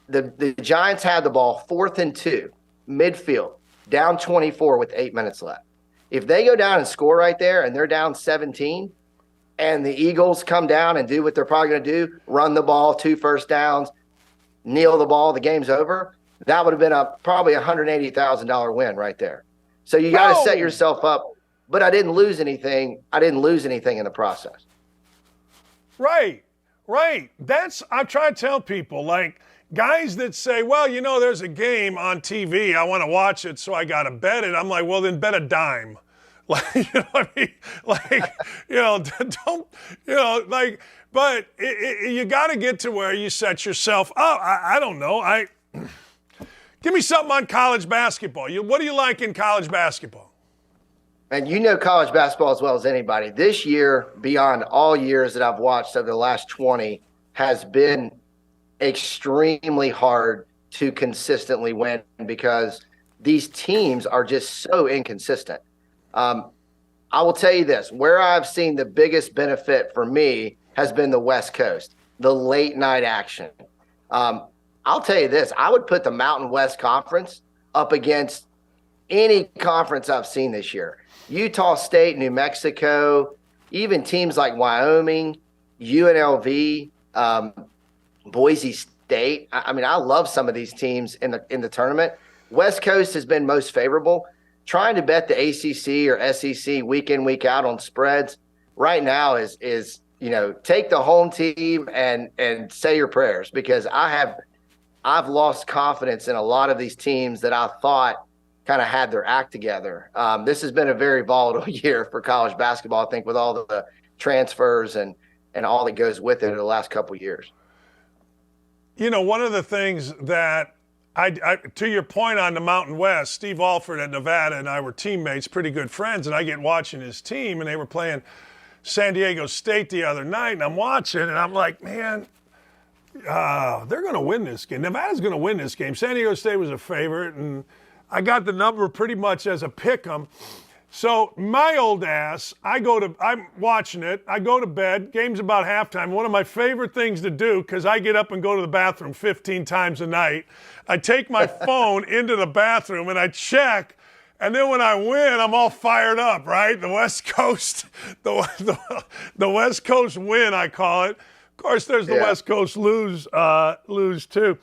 the Giants had the ball 4th and 2, midfield, down 24 with 8 minutes left. If they go down and score right there and they're down 17, and the Eagles come down and do what they're probably going to do, run the ball, 2 first downs, kneel the ball, the game's over, that would have been probably $180,000 win right there. So you got to set yourself up. But I didn't lose anything. I didn't lose anything in the process. Right. I'm trying to tell people, like, guys that say, well, there's a game on TV. I want to watch it, so I got to bet it. I'm like, well, then bet a dime. Like, you know what I mean? Like, but you got to get to where you set yourself up. I don't know. Give me something on college basketball. What do you like in college basketball? And college basketball as well as anybody. This year, beyond all years that I've watched over the last 20, has been extremely hard to consistently win because these teams are just so inconsistent. I will tell you this, where I've seen the biggest benefit for me has been the West Coast, the late night action. I'll tell you this, I would put the Mountain West Conference up against any conference I've seen this year. Utah State, New Mexico, even teams like Wyoming, UNLV, Boise State. I mean, I love some of these teams in the tournament. West Coast has been most favorable. Trying to bet the ACC or SEC week in, week out on spreads right now is take the home team and say your prayers, because I've lost confidence in a lot of these teams that I thought kind of had their act together. This has been a very volatile year for college basketball, I think, with all the transfers and all that goes with it in the last couple of years. One of the things that to your point on the Mountain West, Steve Alford at Nevada and I were teammates, pretty good friends, and I get watching his team, and they were playing San Diego State the other night, and I'm watching, and I'm like, man, they're going to win this game. Nevada's going to win this game. San Diego State was a favorite, and I got the number pretty much as a pick 'em. So my old ass, I'm watching it. I go to bed. Game's about halftime. One of my favorite things to do, because I get up and go to the bathroom 15 times a night, I take my phone into the bathroom and I check. And then when I win, I'm all fired up, right? The West Coast, the West Coast win, I call it. Of course, there's the West Coast lose too.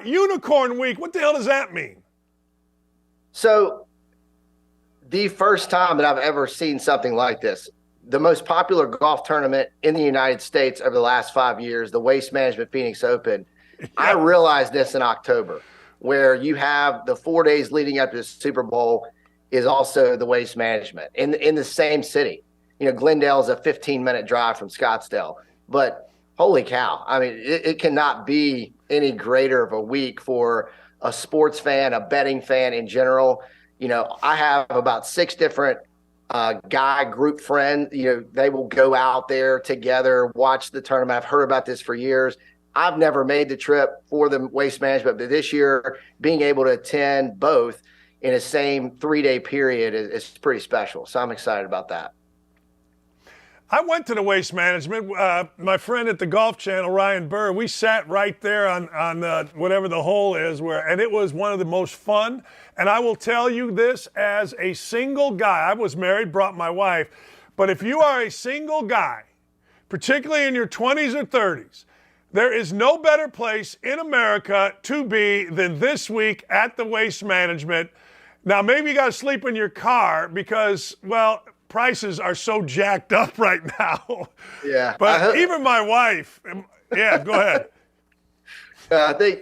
Unicorn Week, what the hell does that mean? So, the first time that I've ever seen something like this, the most popular golf tournament in the United States over the last 5 years, the Waste Management Phoenix Open, I realized this in October, where you have the 4 days leading up to the Super Bowl is also the Waste Management in the same city. Glendale is a 15-minute drive from Scottsdale, but holy cow. I mean, it cannot be any greater of a week for a sports fan, a betting fan in general. I have about 6 different guy group friends. They will go out there together, watch the tournament. I've heard about this for years. I've never made the trip for the Waste Management, but this year, being able to attend both in the same 3-day period is pretty special. So I'm excited about that. I went to the Waste Management. My friend at the Golf Channel, Ryan Burr, we sat right there on whatever the hole is, and it was one of the most fun. And I will tell you this as a single guy. I was married, brought my wife. But if you are a single guy, particularly in your 20s or 30s, there is no better place in America to be than this week at the Waste Management. Now, maybe you got to sleep in your car because, well, prices are so jacked up right now. Yeah. But even my wife, go ahead. I think,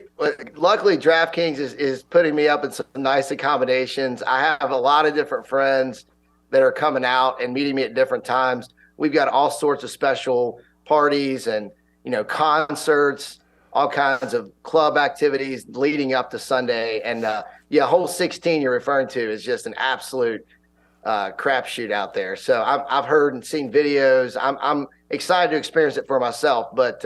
luckily, DraftKings is putting me up in some nice accommodations. I have a lot of different friends that are coming out and meeting me at different times. We've got all sorts of special parties and, concerts, all kinds of club activities leading up to Sunday. And, hole 16 you're referring to is just an absolute crapshoot out there. So I've heard and seen videos. I'm excited to experience it for myself. But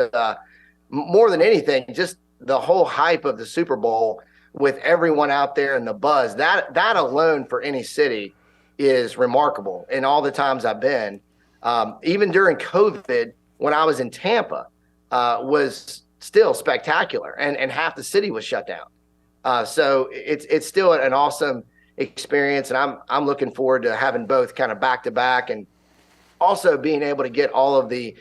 more than anything, just the whole hype of the Super Bowl with everyone out there and the buzz, that alone for any city is remarkable. And all the times I've been, even during COVID, when I was in Tampa, was still spectacular, and half the city was shut down. So it's still an awesome experience, and I'm looking forward to having both kind of back to back, and also being able to get all of the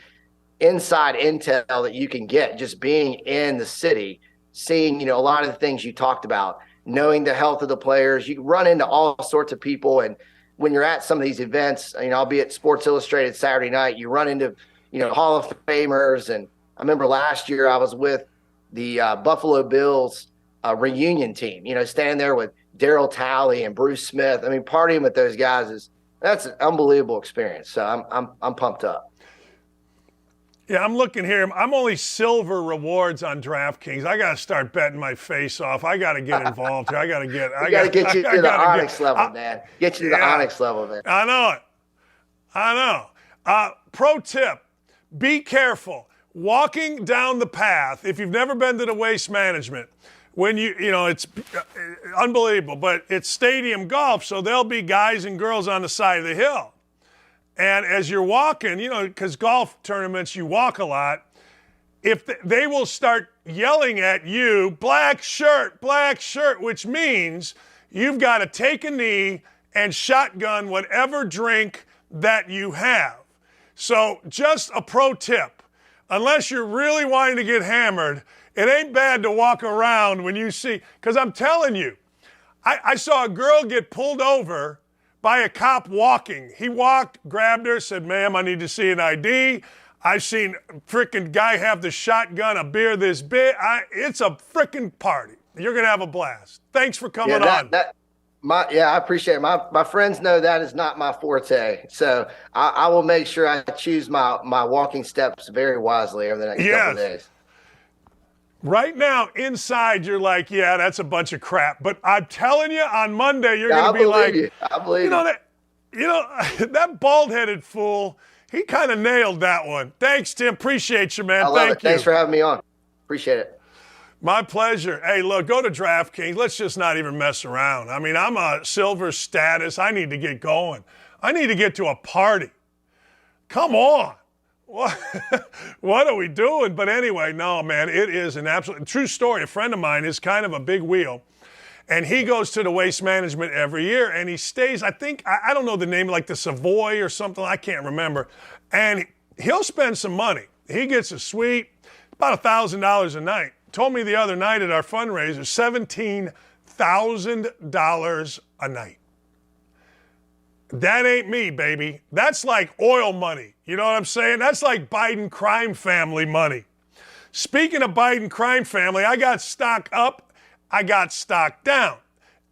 inside intel that you can get just being in the city, seeing a lot of the things you talked about, knowing the health of the players. You run into all sorts of people, and when you're at some of these events, I'll be at Sports Illustrated Saturday night, you run into Hall of Famers. And I remember last year I was with the Buffalo Bills reunion team, standing there with Darryl Talley and Bruce Smith. I mean, partying with those guys that's an unbelievable experience. So I'm pumped up. Yeah, I'm looking here. I'm only silver rewards on DraftKings. I got to start betting my face off. I got to get involved here. I got to get you to the Onyx level, man. Get you to the Onyx level, man. I know it. I know. Pro tip, be careful. Walking down the path, if you've never been to the Waste Management, when it's unbelievable, but it's stadium golf, so there'll be guys and girls on the side of the hill. And as you're walking, because golf tournaments, you walk a lot, if they will start yelling at you, black shirt, which means you've got to take a knee and shotgun whatever drink that you have. So just a pro tip. unless you're really wanting to get hammered, it ain't bad to walk around when you see, because I'm telling you, I saw a girl get pulled over by a cop walking. He walked, grabbed her, said, ma'am, I need to see an ID. I've seen a freaking guy have the shotgun, a beer this big. It's a freaking party. You're going to have a blast. Thanks for coming on. I appreciate it. My friends know that is not my forte. So I will make sure I choose my walking steps very wisely over the next couple of days. Right now, inside, you're like, yeah, that's a bunch of crap. But I'm telling you, on Monday, you're going to be like, I believe you. That bald-headed fool, he kind of nailed that one. Thanks, Tim. Appreciate you, man. I love it. Thanks for having me on. Appreciate it. My pleasure. Hey, look, go to DraftKings. Let's just not even mess around. I mean, I'm a silver status. I need to get going. I need to get to a party. Come on. What are we doing? But anyway, no, man, it is an absolute true story. A friend of mine is kind of a big wheel, and he goes to the Waste Management every year, and he stays, I think, I don't know the name, like the Savoy or something, I can't remember, and he'll spend some money. He gets a suite, about $1,000 a night. Told me the other night at our fundraiser, $17,000 a night. That ain't me, baby. That's like oil money. You know what I'm saying? That's like Biden crime family money. Speaking of Biden crime family, I got stock up, I got stock down.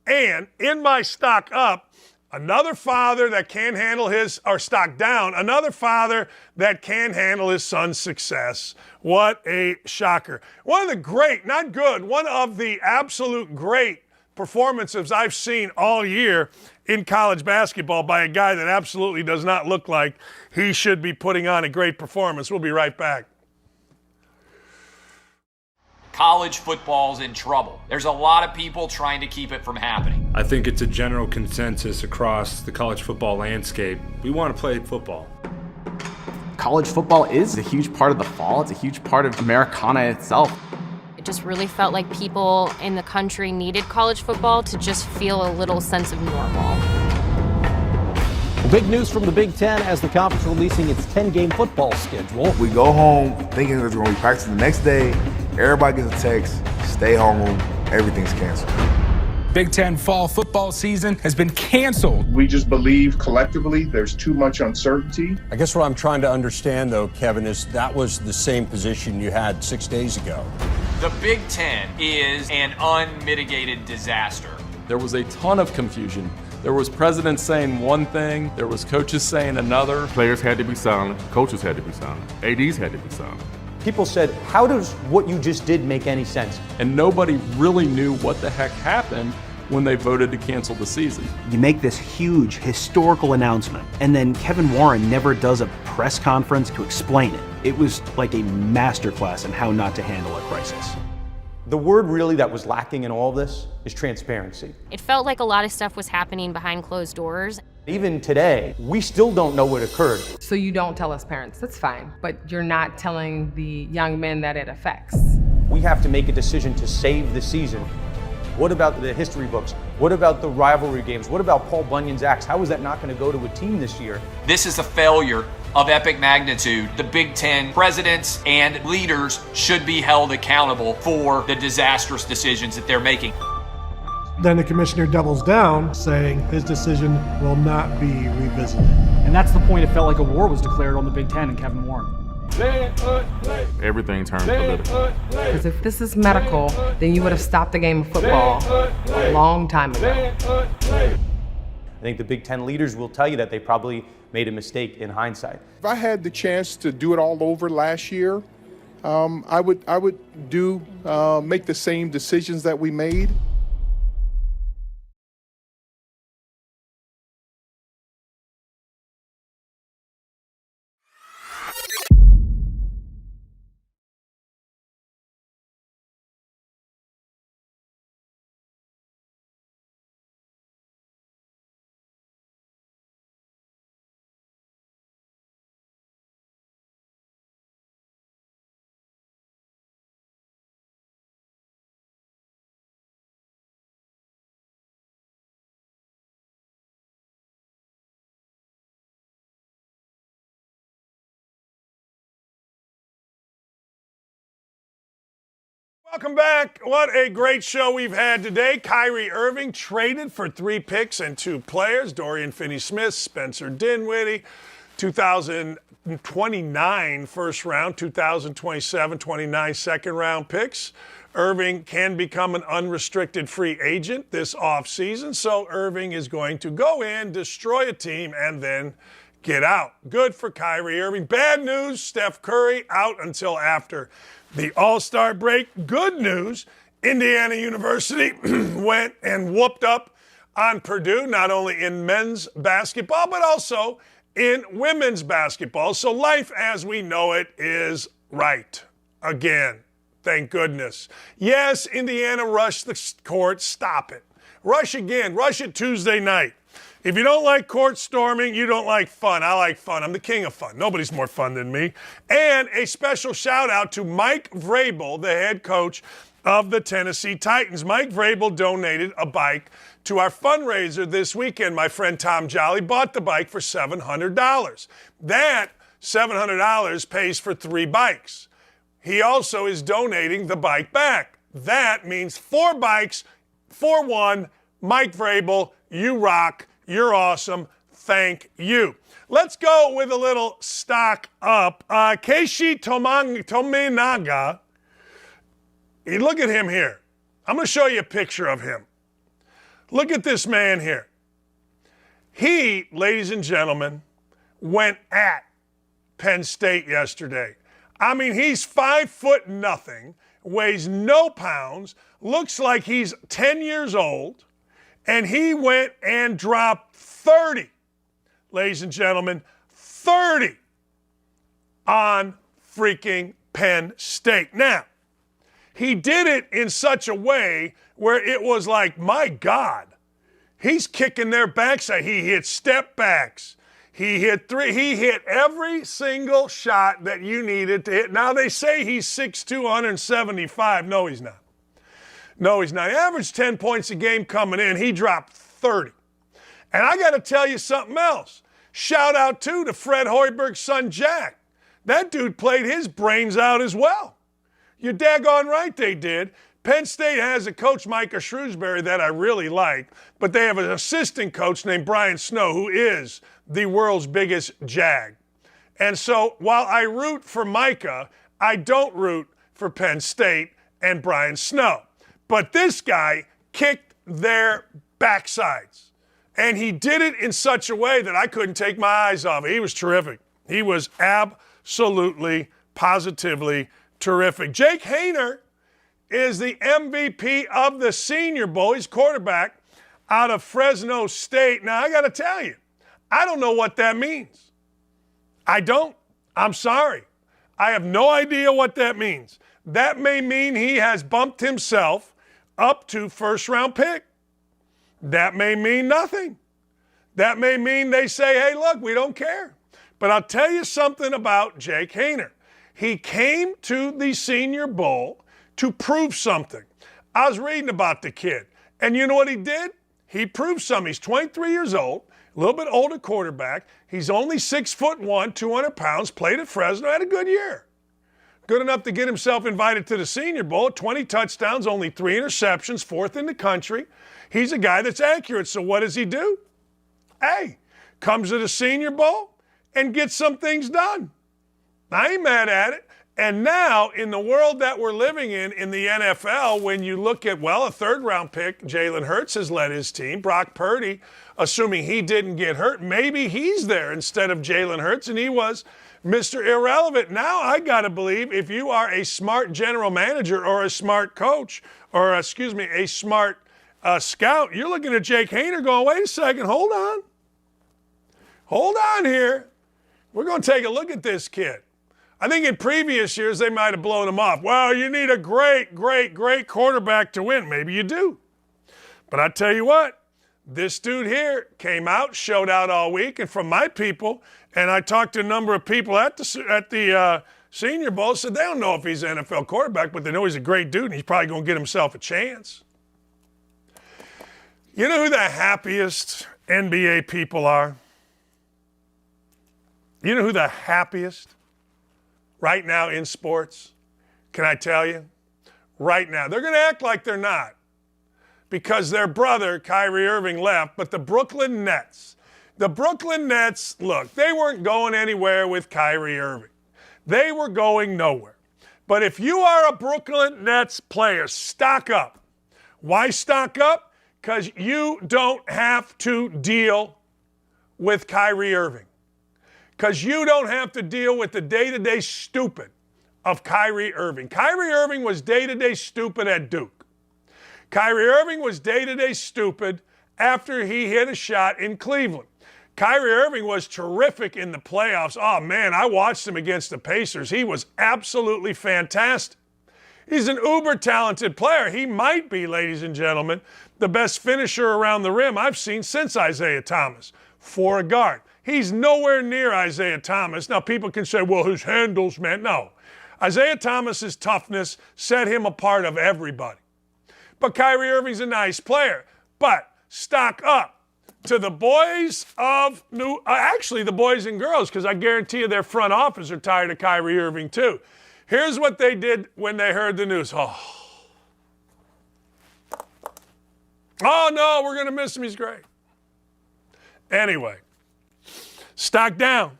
And in my stock up, another father that can't handle stock down, another father that can't handle his son's success. What a shocker. One of the great, not good, one of the absolute great performances I've seen all year in college basketball by a guy that absolutely does not look like he should be putting on a great performance. We'll be right back. College football's in trouble. There's a lot of people trying to keep it from happening. I think it's a general consensus across the college football landscape. We want to play football. College football is a huge part of the fall. It's a huge part of Americana itself. It just really felt like people in the country needed college football to just feel a little sense of normal. Well, big news from the Big Ten as the conference releasing its 10-game football schedule. We go home thinking there's going to be practice the next day. Everybody gets a text, stay home, everything's canceled. Big Ten fall football season has been canceled. We just believe collectively there's too much uncertainty. I guess what I'm trying to understand, though, Kevin, is that was the same position you had 6 days ago. The Big Ten is an unmitigated disaster. There was a ton of confusion. There was presidents saying one thing, there was coaches saying another. Players had to be silent, coaches had to be silent, ADs had to be silent. People said, how does what you just did make any sense? And nobody really knew what the heck happened when they voted to cancel the season. You make this huge historical announcement, and then Kevin Warren never does a press conference to explain it. It was like a masterclass in how not to handle a crisis. The word really that was lacking in all of this is transparency. It felt like a lot of stuff was happening behind closed doors. Even today, we still don't know what occurred. So you don't tell us parents, that's fine, but you're not telling the young men that it affects. We have to make a decision to save the season. What about the history books? What about the rivalry games? What about Paul Bunyan's axe? How is that not going to go to a team this year? This is a failure of epic magnitude. The Big Ten presidents and leaders should be held accountable for the disastrous decisions that they're making. Then the commissioner doubles down, saying his decision will not be revisited. And that's the point. It felt like a war was declared on the Big Ten and Kevin Warren. Everything turned political. Because if this is medical, then you would have stopped the game of football a long time ago. I think the Big Ten leaders will tell you that they probably made a mistake in hindsight. If I had the chance to do it all over last year, I would make the same decisions that we made. Welcome back. What a great show we've had today. Kyrie Irving traded for 3 picks and 2 players. Dorian Finney-Smith, Spencer Dinwiddie, 2029 first round, 2027, 29 second round picks. Irving can become an unrestricted free agent this offseason, so Irving is going to go in, destroy a team, and then get out. Good for Kyrie Irving. Bad news, Steph Curry out until after the All-Star break. Good news, Indiana University went and whooped up on Purdue, not only in men's basketball, but also in women's basketball. So life as we know it is right again. Thank goodness. Yes, Indiana rushed the court. Stop it. Rush again. Rush it Tuesday night. If you don't like court storming, you don't like fun. I like fun. I'm the king of fun. Nobody's more fun than me. And a special shout out to Mike Vrabel, the head coach of the Tennessee Titans. Mike Vrabel donated a bike to our fundraiser this weekend. My friend Tom Jolly bought the bike for $700. That $700 pays for 3 bikes. He also is donating the bike back. That means 4 bikes for 1. Mike Vrabel, you rock. You're awesome. Thank you. Let's go with a little stock up. Keishi Tominaga. Look at him here. I'm going to show you a picture of him. Look at this man here. He, ladies and gentlemen, went at Penn State yesterday. I mean, he's 5'0", weighs no pounds, looks like he's 10 years old, and he went and dropped 30, ladies and gentlemen, 30 on freaking Penn State. Now, he did it in such a way where it was like, my God, he's kicking their backside. He hit step backs. He hit 3. He hit every single shot that you needed to hit. Now, they say he's 6'2", 175. No, he's not. No, he's not. He averaged 10 points a game coming in. He dropped 30. And I got to tell you something else. Shout out, too, to Fred Hoiberg's son, Jack. That dude played his brains out as well. You're daggone right they did. Penn State has a coach, Micah Shrewsbury, that I really like, but they have an assistant coach named Brian Snow, who is the world's biggest jag. And so while I root for Micah, I don't root for Penn State and Brian Snow. But this guy kicked their backsides. And he did it in such a way that I couldn't take my eyes off it. He was terrific. He was absolutely, positively terrific. Jake Haener is the MVP of the Senior Bowl. He's quarterback out of Fresno State. Now, I got to tell you, I don't know what that means. I don't. I'm sorry. I have no idea what that means. That may mean he has bumped himself up to first-round pick. That may mean nothing. That may mean they say, hey, look, we don't care. But I'll tell you something about Jake Haener. He came to the Senior Bowl to prove something. I was reading about the kid, and you know what he did? He proved something. He's 23 years old, a little bit older quarterback. He's only 6'1", 200 pounds, played at Fresno, had a good year. Good enough to get himself invited to the Senior Bowl, 20 touchdowns, only 3 interceptions, 4th in the country. He's a guy that's accurate, so what does he do? Hey, comes to the Senior Bowl and gets some things done. I ain't mad at it. And now, in the world that we're living in the NFL, when you look at, well, a third-round pick, Jalen Hurts has led his team. Brock Purdy, assuming he didn't get hurt, maybe he's there instead of Jalen Hurts, and he was Mr. Irrelevant. Now, I got to believe if you are a smart general manager or a smart coach or, a smart scout, you're looking at Jake Haener going, wait a second, hold on. Hold on here. We're going to take a look at this kid. I think in previous years, they might have blown him off. Well, you need a great, great, great quarterback to win. Maybe you do. But I tell you what, this dude here came out, showed out all week, and from my people, and I talked to a number of people at the Senior Bowl, said they don't know if he's an NFL quarterback, but they know he's a great dude, and he's probably going to get himself a chance. You know who the happiest NBA people are? You know who the happiest right now in sports? Can I tell you? right now. They're going to act like they're not because their brother, Kyrie Irving, left. But the Brooklyn Nets, look, they weren't going anywhere with Kyrie Irving. They were going nowhere. But if you are a Brooklyn Nets player, stock up. Why stock up? Because you don't have to deal with Kyrie Irving. Because you don't have to deal with the day-to-day stupid of Kyrie Irving. Kyrie Irving was day-to-day stupid at Duke. Kyrie Irving was day-to-day stupid after he hit a shot in Cleveland. Kyrie Irving was terrific in the playoffs. Oh, man, I watched him against the Pacers. He was absolutely fantastic. He's an uber-talented player. He might be, ladies and gentlemen, the best finisher around the rim I've seen since Isaiah Thomas for a guard. He's nowhere near Isaiah Thomas. Now, people can say, well, his handles, man. No. Isaiah Thomas's toughness set him apart of everybody. But Kyrie Irving's a nice player. But stock up to the boys of actually the boys and girls, because I guarantee you their front office are tired of Kyrie Irving too. Here's what they did when they heard the news. Oh no, we're going to miss him. He's great. Anyway, stock down.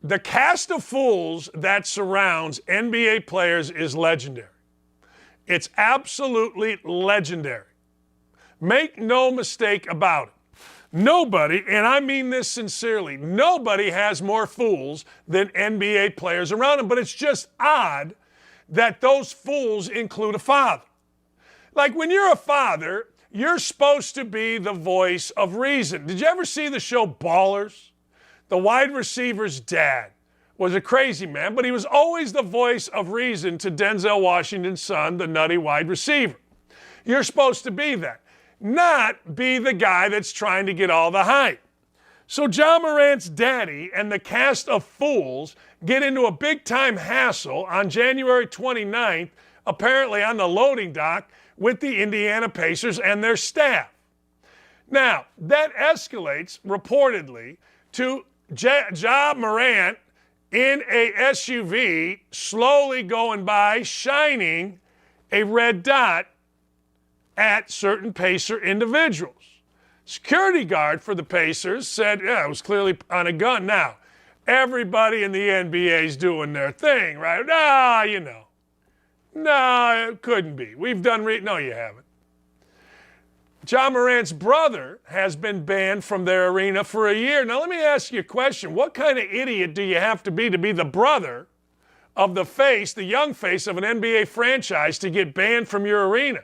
The cast of fools that surrounds NBA players is legendary. It's absolutely legendary. Make no mistake about it. Nobody, and I mean this sincerely, nobody has more fools than NBA players around them, but it's just odd that those fools include a father. Like when you're a father, you're supposed to be the voice of reason. Did you ever see the show Ballers? The wide receiver's dad was a crazy man, but he was always the voice of reason to Denzel Washington's son, the nutty wide receiver. You're supposed to be that, not be the guy that's trying to get all the hype. So John Morant's daddy and the cast of fools get into a big-time hassle on January 29th, apparently on the loading dock, with the Indiana Pacers and their staff. Now, that escalates, reportedly, to Ja Morant in a SUV slowly going by, shining a red dot at certain Pacer individuals. Security guard for the Pacers said, yeah, it was clearly on a gun. Now, everybody in the NBA is doing their thing, right? No, it couldn't be. We've done, no, you haven't. John Morant's brother has been banned from their arena for a year. Now, let me ask you a question. What kind of idiot do you have to be the brother of the face, the young face of an NBA franchise to get banned from your arena?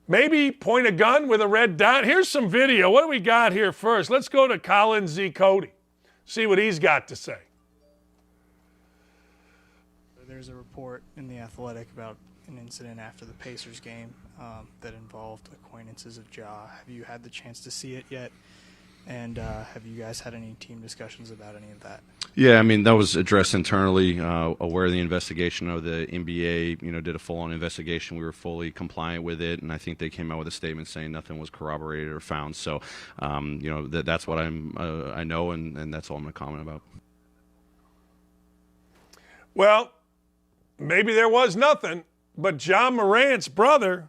Maybe point a gun with a red dot. Here's some video. What do we got here first? Let's go to Colin Z. Cody. See what he's got to say. There's a report in The Athletic about an incident after the Pacers game that involved acquaintances of Ja. Have you had the chance to see it yet? And have you guys had any team discussions about any of that? Yeah, I mean, that was addressed internally, aware of the investigation of the NBA, did a full-on investigation. We were fully compliant with it, and I think they came out with a statement saying nothing was corroborated or found. So, that's what I know, and that's all I'm going to comment about. Well, maybe there was nothing, but John Morant's brother,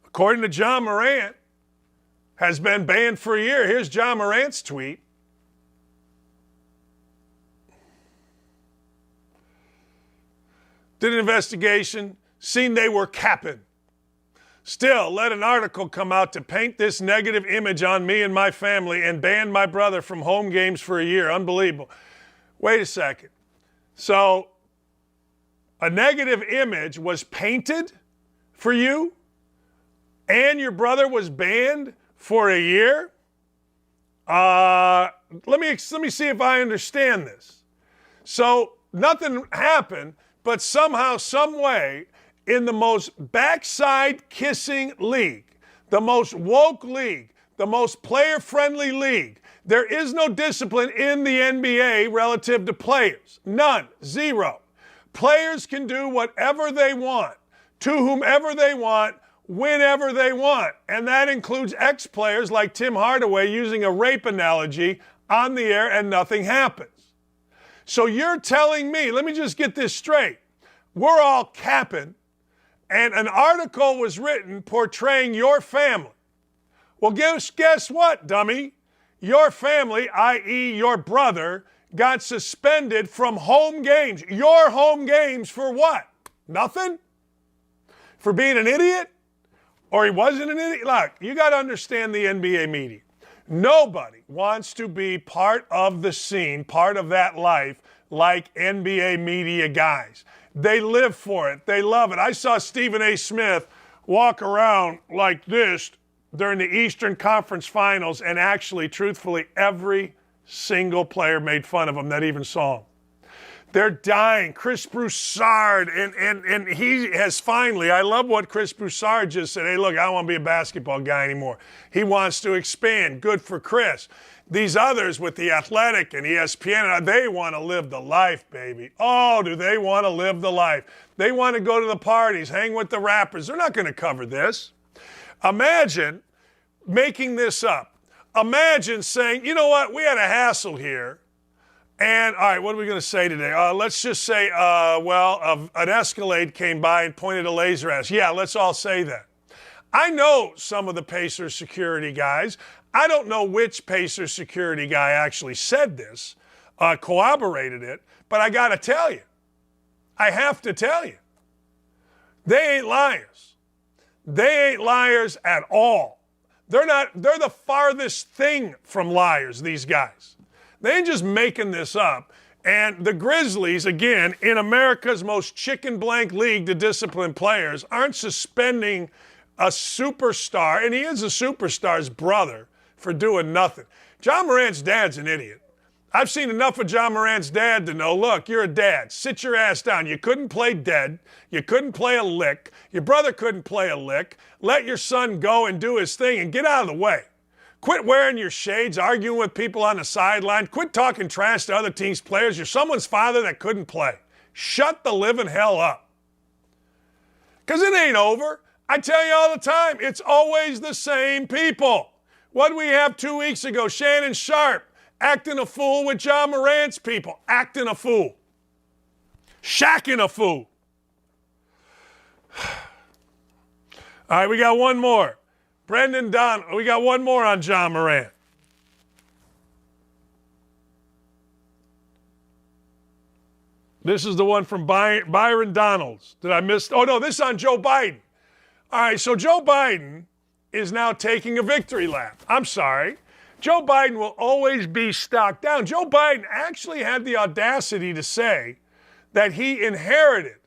according to John Morant, has been banned for a year. Here's John Morant's tweet. Did an investigation, seen they were capping. Still, let an article come out to paint this negative image on me and my family and ban my brother from home games for a year. Unbelievable. Wait a second. So, a negative image was painted for you and your brother was banned for a year? Let me see if I understand this. So nothing happened, but somehow, some way, in the most backside kissing league, the most woke league, the most player-friendly league, there is no discipline in the NBA relative to players. None. Zero. Players can do whatever they want, to whomever they want, whenever they want. And that includes ex-players like Tim Hardaway using a rape analogy on the air and nothing happens. So you're telling me, let me just get this straight. We're all capping and an article was written portraying your family. Well, guess what, dummy? Your family, i.e. your brother, got suspended from home games. Your home games for what? Nothing? For being an idiot? Or he wasn't an idiot? Look, you got to understand the NBA media. Nobody wants to be part of the scene, part of that life, like NBA media guys. They live for it. They love it. I saw Stephen A. Smith walk around like this during the Eastern Conference Finals, and actually, truthfully, every single player made fun of him that even saw him. They're dying. Chris Broussard, and he has finally, I love what Chris Broussard just said. Hey, look, I don't want to be a basketball guy anymore. He wants to expand. Good for Chris. These others with The Athletic and ESPN, they want to live the life, baby. Oh, do they want to live the life? They want to go to the parties, hang with the rappers. They're not going to cover this. Imagine making this up. Imagine saying, you know what, we had a hassle here. And, all right, what are we going to say today? Let's just say, an Escalade came by and pointed a laser at us. Yeah, let's all say that. I know some of the Pacers security guys. I don't know which Pacers security guy actually said this, corroborated it, but I got to tell you, I have to tell you, they ain't liars. They ain't liars at all. They're the farthest thing from liars, these guys. They ain't just making this up. And the Grizzlies, again, in America's most chicken blank league to discipline players, aren't suspending a superstar, and he is a superstar's brother, for doing nothing. John Morant's dad's an idiot. I've seen enough of John Morant's dad to know, look, you're a dad. Sit your ass down. You couldn't play dead. You couldn't play a lick. Your brother couldn't play a lick. Let your son go and do his thing and get out of the way. Quit wearing your shades, arguing with people on the sideline. Quit talking trash to other teams' players. You're someone's father that couldn't play. Shut the living hell up. Because it ain't over. I tell you all the time, it's always the same people. What did we have 2 weeks ago? Shannon Sharp acting a fool with John Morant's people. Acting a fool. Shacking a fool. All right, we got one more. Brendan Don, we got one more on John Morant. This is the one from Byron Donalds. Did I miss? Oh, no, this is on Joe Biden. All right, so Joe Biden is now taking a victory lap. I'm sorry. Joe Biden will always be stocked down. Joe Biden actually had the audacity to say that he inherited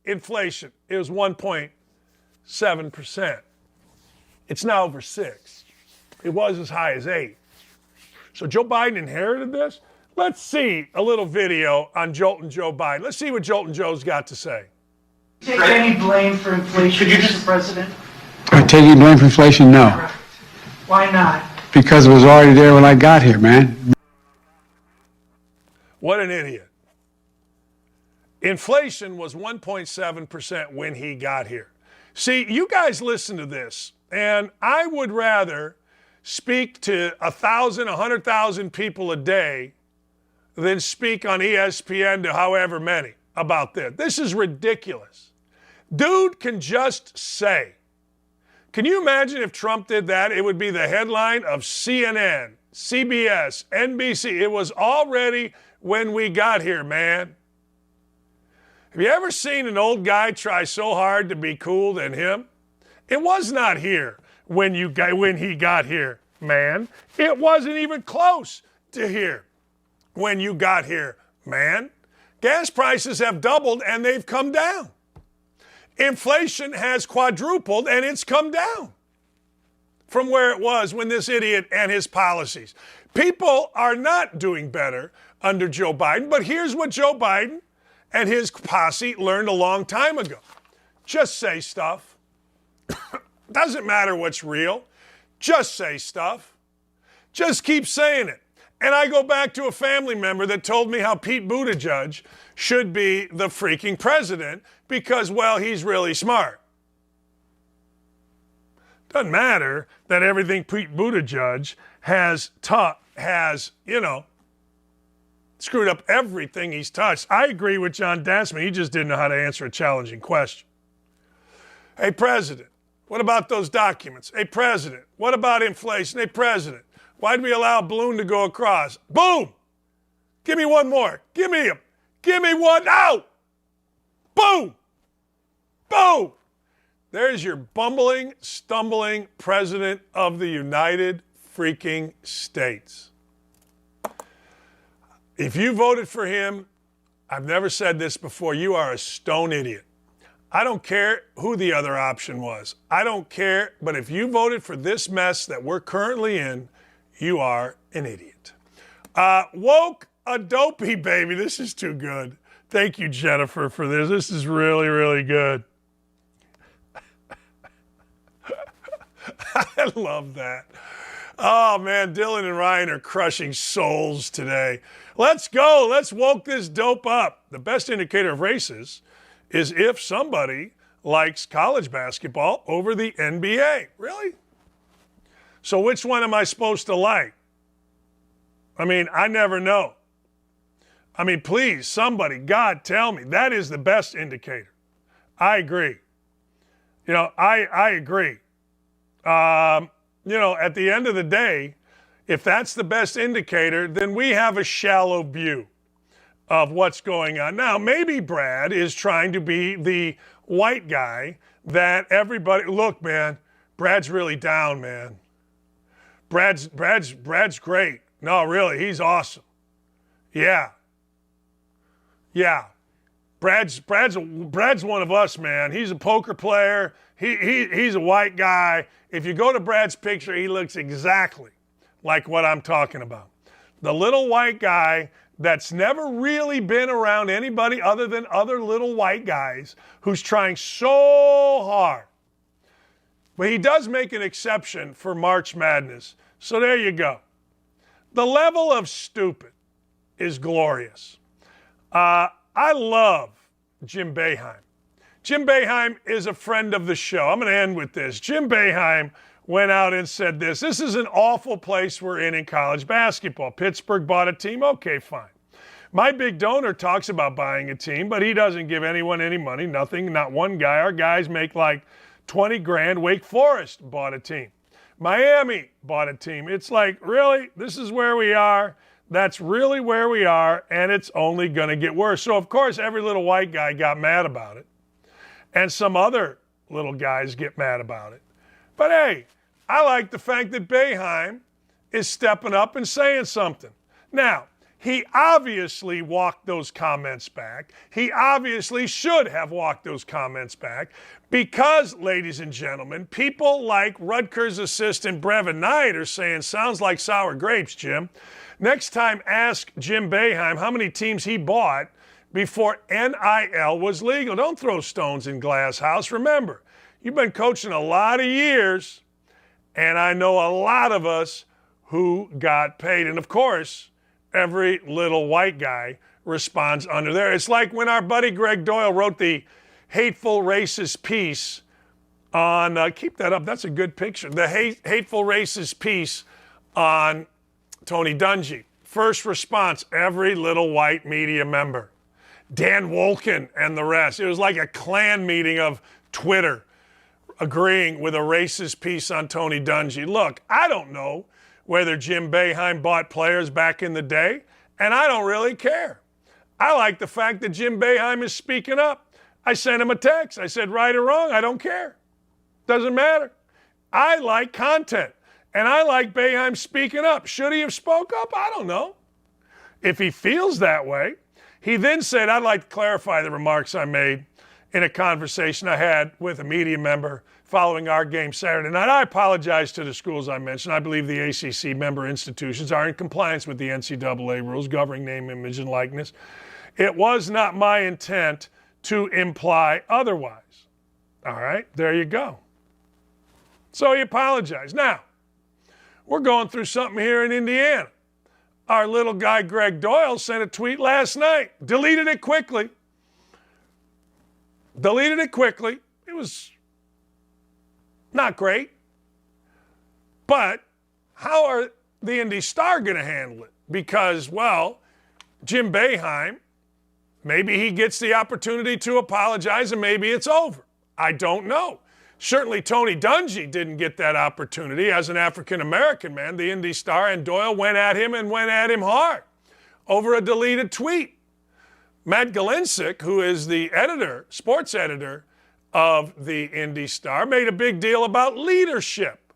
inflation. It was 1.7%. It's now over 6. It was as high as 8. So Joe Biden inherited this? Let's see a little video on Joltin' Joe Biden. Let's see what Joltin' Joe's got to say. Take any blame for inflation, Mr. President? I take any blame for inflation? No. Correct. Why not? Because it was already there when I got here, man. What an idiot. Inflation was 1.7% when he got here. See, you guys listen to this, and I would rather speak to 1,000, 100,000 people a day than speak on ESPN to however many about this. This is ridiculous. Dude can just say. Can you imagine if Trump did that? It would be the headline of CNN, CBS, NBC. It was already when we got here, man. Have you ever seen an old guy try so hard to be cool than him? It was not here when he got here, man. It wasn't even close to here when you got here, man. Gas prices have doubled and they've come down. Inflation has quadrupled and it's come down from where it was when this idiot and his policies. People are not doing better under Joe Biden, but here's what Joe Biden and his posse learned a long time ago. Just say stuff. Doesn't matter what's real. Just say stuff. Just keep saying it. And I go back to a family member that told me how Pete Buttigieg should be the freaking president because, well, he's really smart. Doesn't matter that everything Pete Buttigieg has screwed up everything he's touched. I agree with John Dassman. He just didn't know how to answer a challenging question. Hey, President, what about those documents? Hey, President, what about inflation? Hey, President, why'd we allow a balloon to go across? Boom! Give me one more. Give me him. Give me one out. Boom! Boom! There's your bumbling, stumbling President of the United freaking States. If you voted for him, I've never said this before, you are a stone idiot. I don't care who the other option was. I don't care, but if you voted for this mess that we're currently in, you are an idiot. Woke a dopey, baby. This is too good. Thank you, Jennifer, for this. This is really, really good. I love that. Oh, man, Dylan and Ryan are crushing souls today. Let's go. Let's woke this dope up. The best indicator of races is if somebody likes college basketball over the NBA. Really? So which one am I supposed to like? I mean, I never know. I mean, please, somebody, God, tell me. That is the best indicator. I agree. You know, I agree. You know, at the end of the day, if that's the best indicator, then we have a shallow view of what's going on. Now, maybe Brad is trying to be the white guy that everybody, look, man, Brad's really down, man. Brad's great. No, really, he's awesome. Yeah. Brad's one of us, man. He's a poker player. He's a white guy. If you go to Brad's picture, he looks exactly like what I'm talking about. The little white guy that's never really been around anybody other than other little white guys who's trying so hard. But he does make an exception for March Madness. So there you go. The level of stupid is glorious. I love Jim Boeheim. Jim Boeheim is a friend of the show. I'm going to end with this. Jim Boeheim went out and said this. This is an awful place we're in college basketball. Pittsburgh bought a team. Okay, fine. My big donor talks about buying a team, but he doesn't give anyone any money, nothing, not one guy. Our guys make like 20 grand. Wake Forest bought a team. Miami bought a team. It's like, really? This is where we are? That's really where we are, and it's only going to get worse. So, of course, every little white guy got mad about it. And some other little guys get mad about it. But hey, I like the fact that Boeheim is stepping up and saying something. Now, he obviously walked those comments back. He obviously should have walked those comments back because, ladies and gentlemen, people like Rutgers assistant Brevin Knight are saying, sounds like sour grapes, Jim. Next time, ask Jim Boeheim how many teams he bought before NIL was legal. Don't throw stones in glass house. Remember, you've been coaching a lot of years, and I know a lot of us who got paid. And, of course, every little white guy responds under there. It's like when our buddy Greg Doyle wrote the hateful racist piece on, keep that up, that's a good picture, the hateful racist piece on Tony Dungy. First response, every little white media member. Dan Wolken and the rest. It was like a Klan meeting of Twitter agreeing with a racist piece on Tony Dungy. Look, I don't know whether Jim Boeheim bought players back in the day, and I don't really care. I like the fact that Jim Boeheim is speaking up. I sent him a text. I said, right or wrong, I don't care. Doesn't matter. I like content, and I like Boeheim speaking up. Should he have spoke up? I don't know. If he feels that way. He then said, I'd like to clarify the remarks I made in a conversation I had with a media member following our game Saturday night. I apologize to the schools I mentioned. I believe the ACC member institutions are in compliance with the NCAA rules governing name, image, and likeness. It was not my intent to imply otherwise. All right, there you go. So he apologized. Now, we're going through something here in Indiana. Our little guy Greg Doyle sent a tweet last night. Deleted it quickly. It was not great. But how are the Indy Star going to handle it? Because, well, Jim Boeheim, maybe he gets the opportunity to apologize and maybe it's over. I don't know. Certainly Tony Dungy didn't get that opportunity as an African-American man, the Indy Star, and Doyle went at him and went at him hard over a deleted tweet. Matt Galincic, who is the editor, sports editor of the Indy Star, made a big deal about leadership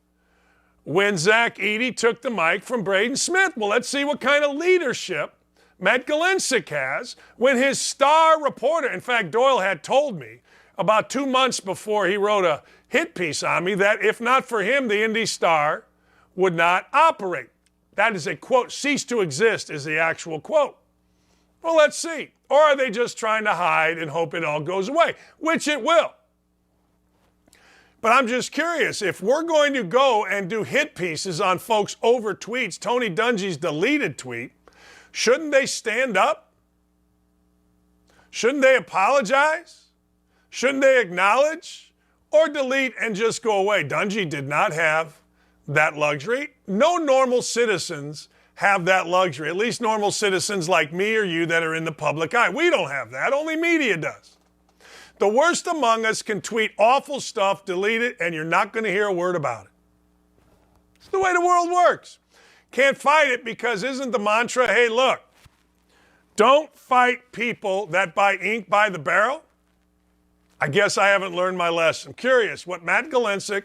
when Zach Edey took the mic from Braden Smith. Well, let's see what kind of leadership Matt Galincic has when his star reporter, in fact, Doyle had told me about 2 months before he wrote a hit piece on me that if not for him, the Indy Star would not operate. That is a quote, cease to exist is the actual quote. Well, let's see. Or are they just trying to hide and hope it all goes away, which it will. But I'm just curious, if we're going to go and do hit pieces on folks over tweets, Tony Dungy's deleted tweet, shouldn't they stand up? Shouldn't they apologize? Shouldn't they acknowledge? Or delete and just go away? Dungy did not have that luxury. No normal citizens have that luxury, at least normal citizens like me or you that are in the public eye. We don't have that. Only media does. The worst among us can tweet awful stuff, delete it, and you're not going to hear a word about it. It's the way the world works. Can't fight it because isn't the mantra, hey, look, don't fight people that buy ink by the barrel? I guess I haven't learned my lesson. Curious what Matt Galincic,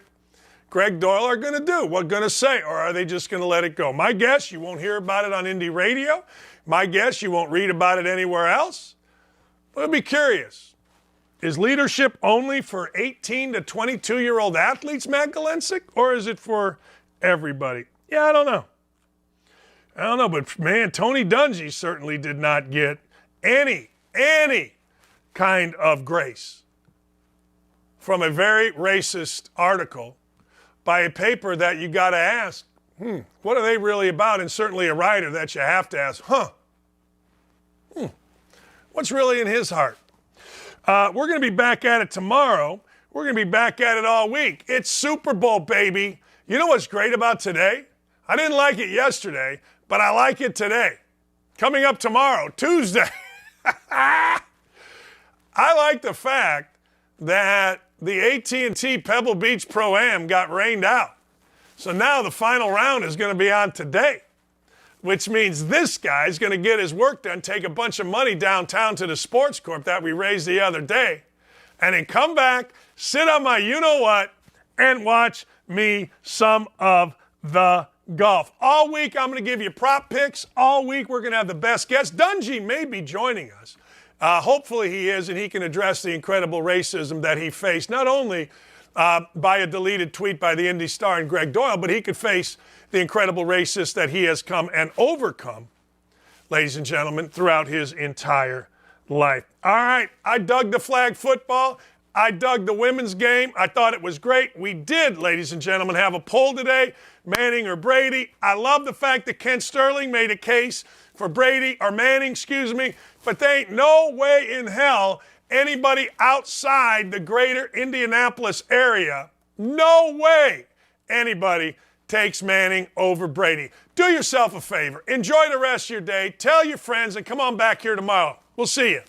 Greg Doyle are going to do, what going to say, or are they just going to let it go? My guess, you won't hear about it on Indy Radio. My guess, you won't read about it anywhere else. But I'll be curious. Is leadership only for 18 to 22-year-old athletes, Matt Galincic, or is it for everybody? Yeah, I don't know, but man, Tony Dungy certainly did not get any kind of grace from a very racist article by a paper that you got to ask, what are they really about? And certainly a writer that you have to ask, what's really in his heart? We're going to be back at it tomorrow. We're going to be back at it all week. It's Super Bowl, baby. You know what's great about today? I didn't like it yesterday, but I like it today. Coming up tomorrow, Tuesday. I like the fact that the AT&T Pebble Beach Pro-Am got rained out. So now the final round is going to be on today, which means this guy's going to get his work done, take a bunch of money downtown to the Sports Corp that we raised the other day, and then come back, sit on my you-know-what, and watch me some of the golf. All week, I'm going to give you prop picks. All week, we're going to have the best guests. Dungy may be joining us. Hopefully he is, and he can address the incredible racism that he faced, not only by a deleted tweet by the Indy Star and Greg Doyle, but he could face the incredible racist that he has come and overcome, ladies and gentlemen, throughout his entire life. All right, I dug the flag football. I dug the women's game. I thought it was great. We did, ladies and gentlemen, have a poll today, Manning or Brady. I love the fact that Ken Sterling made a case for Brady, or Manning, but there ain't no way in hell anybody outside the greater Indianapolis area, no way anybody takes Manning over Brady. Do yourself a favor. Enjoy the rest of your day. Tell your friends and come on back here tomorrow. We'll see you.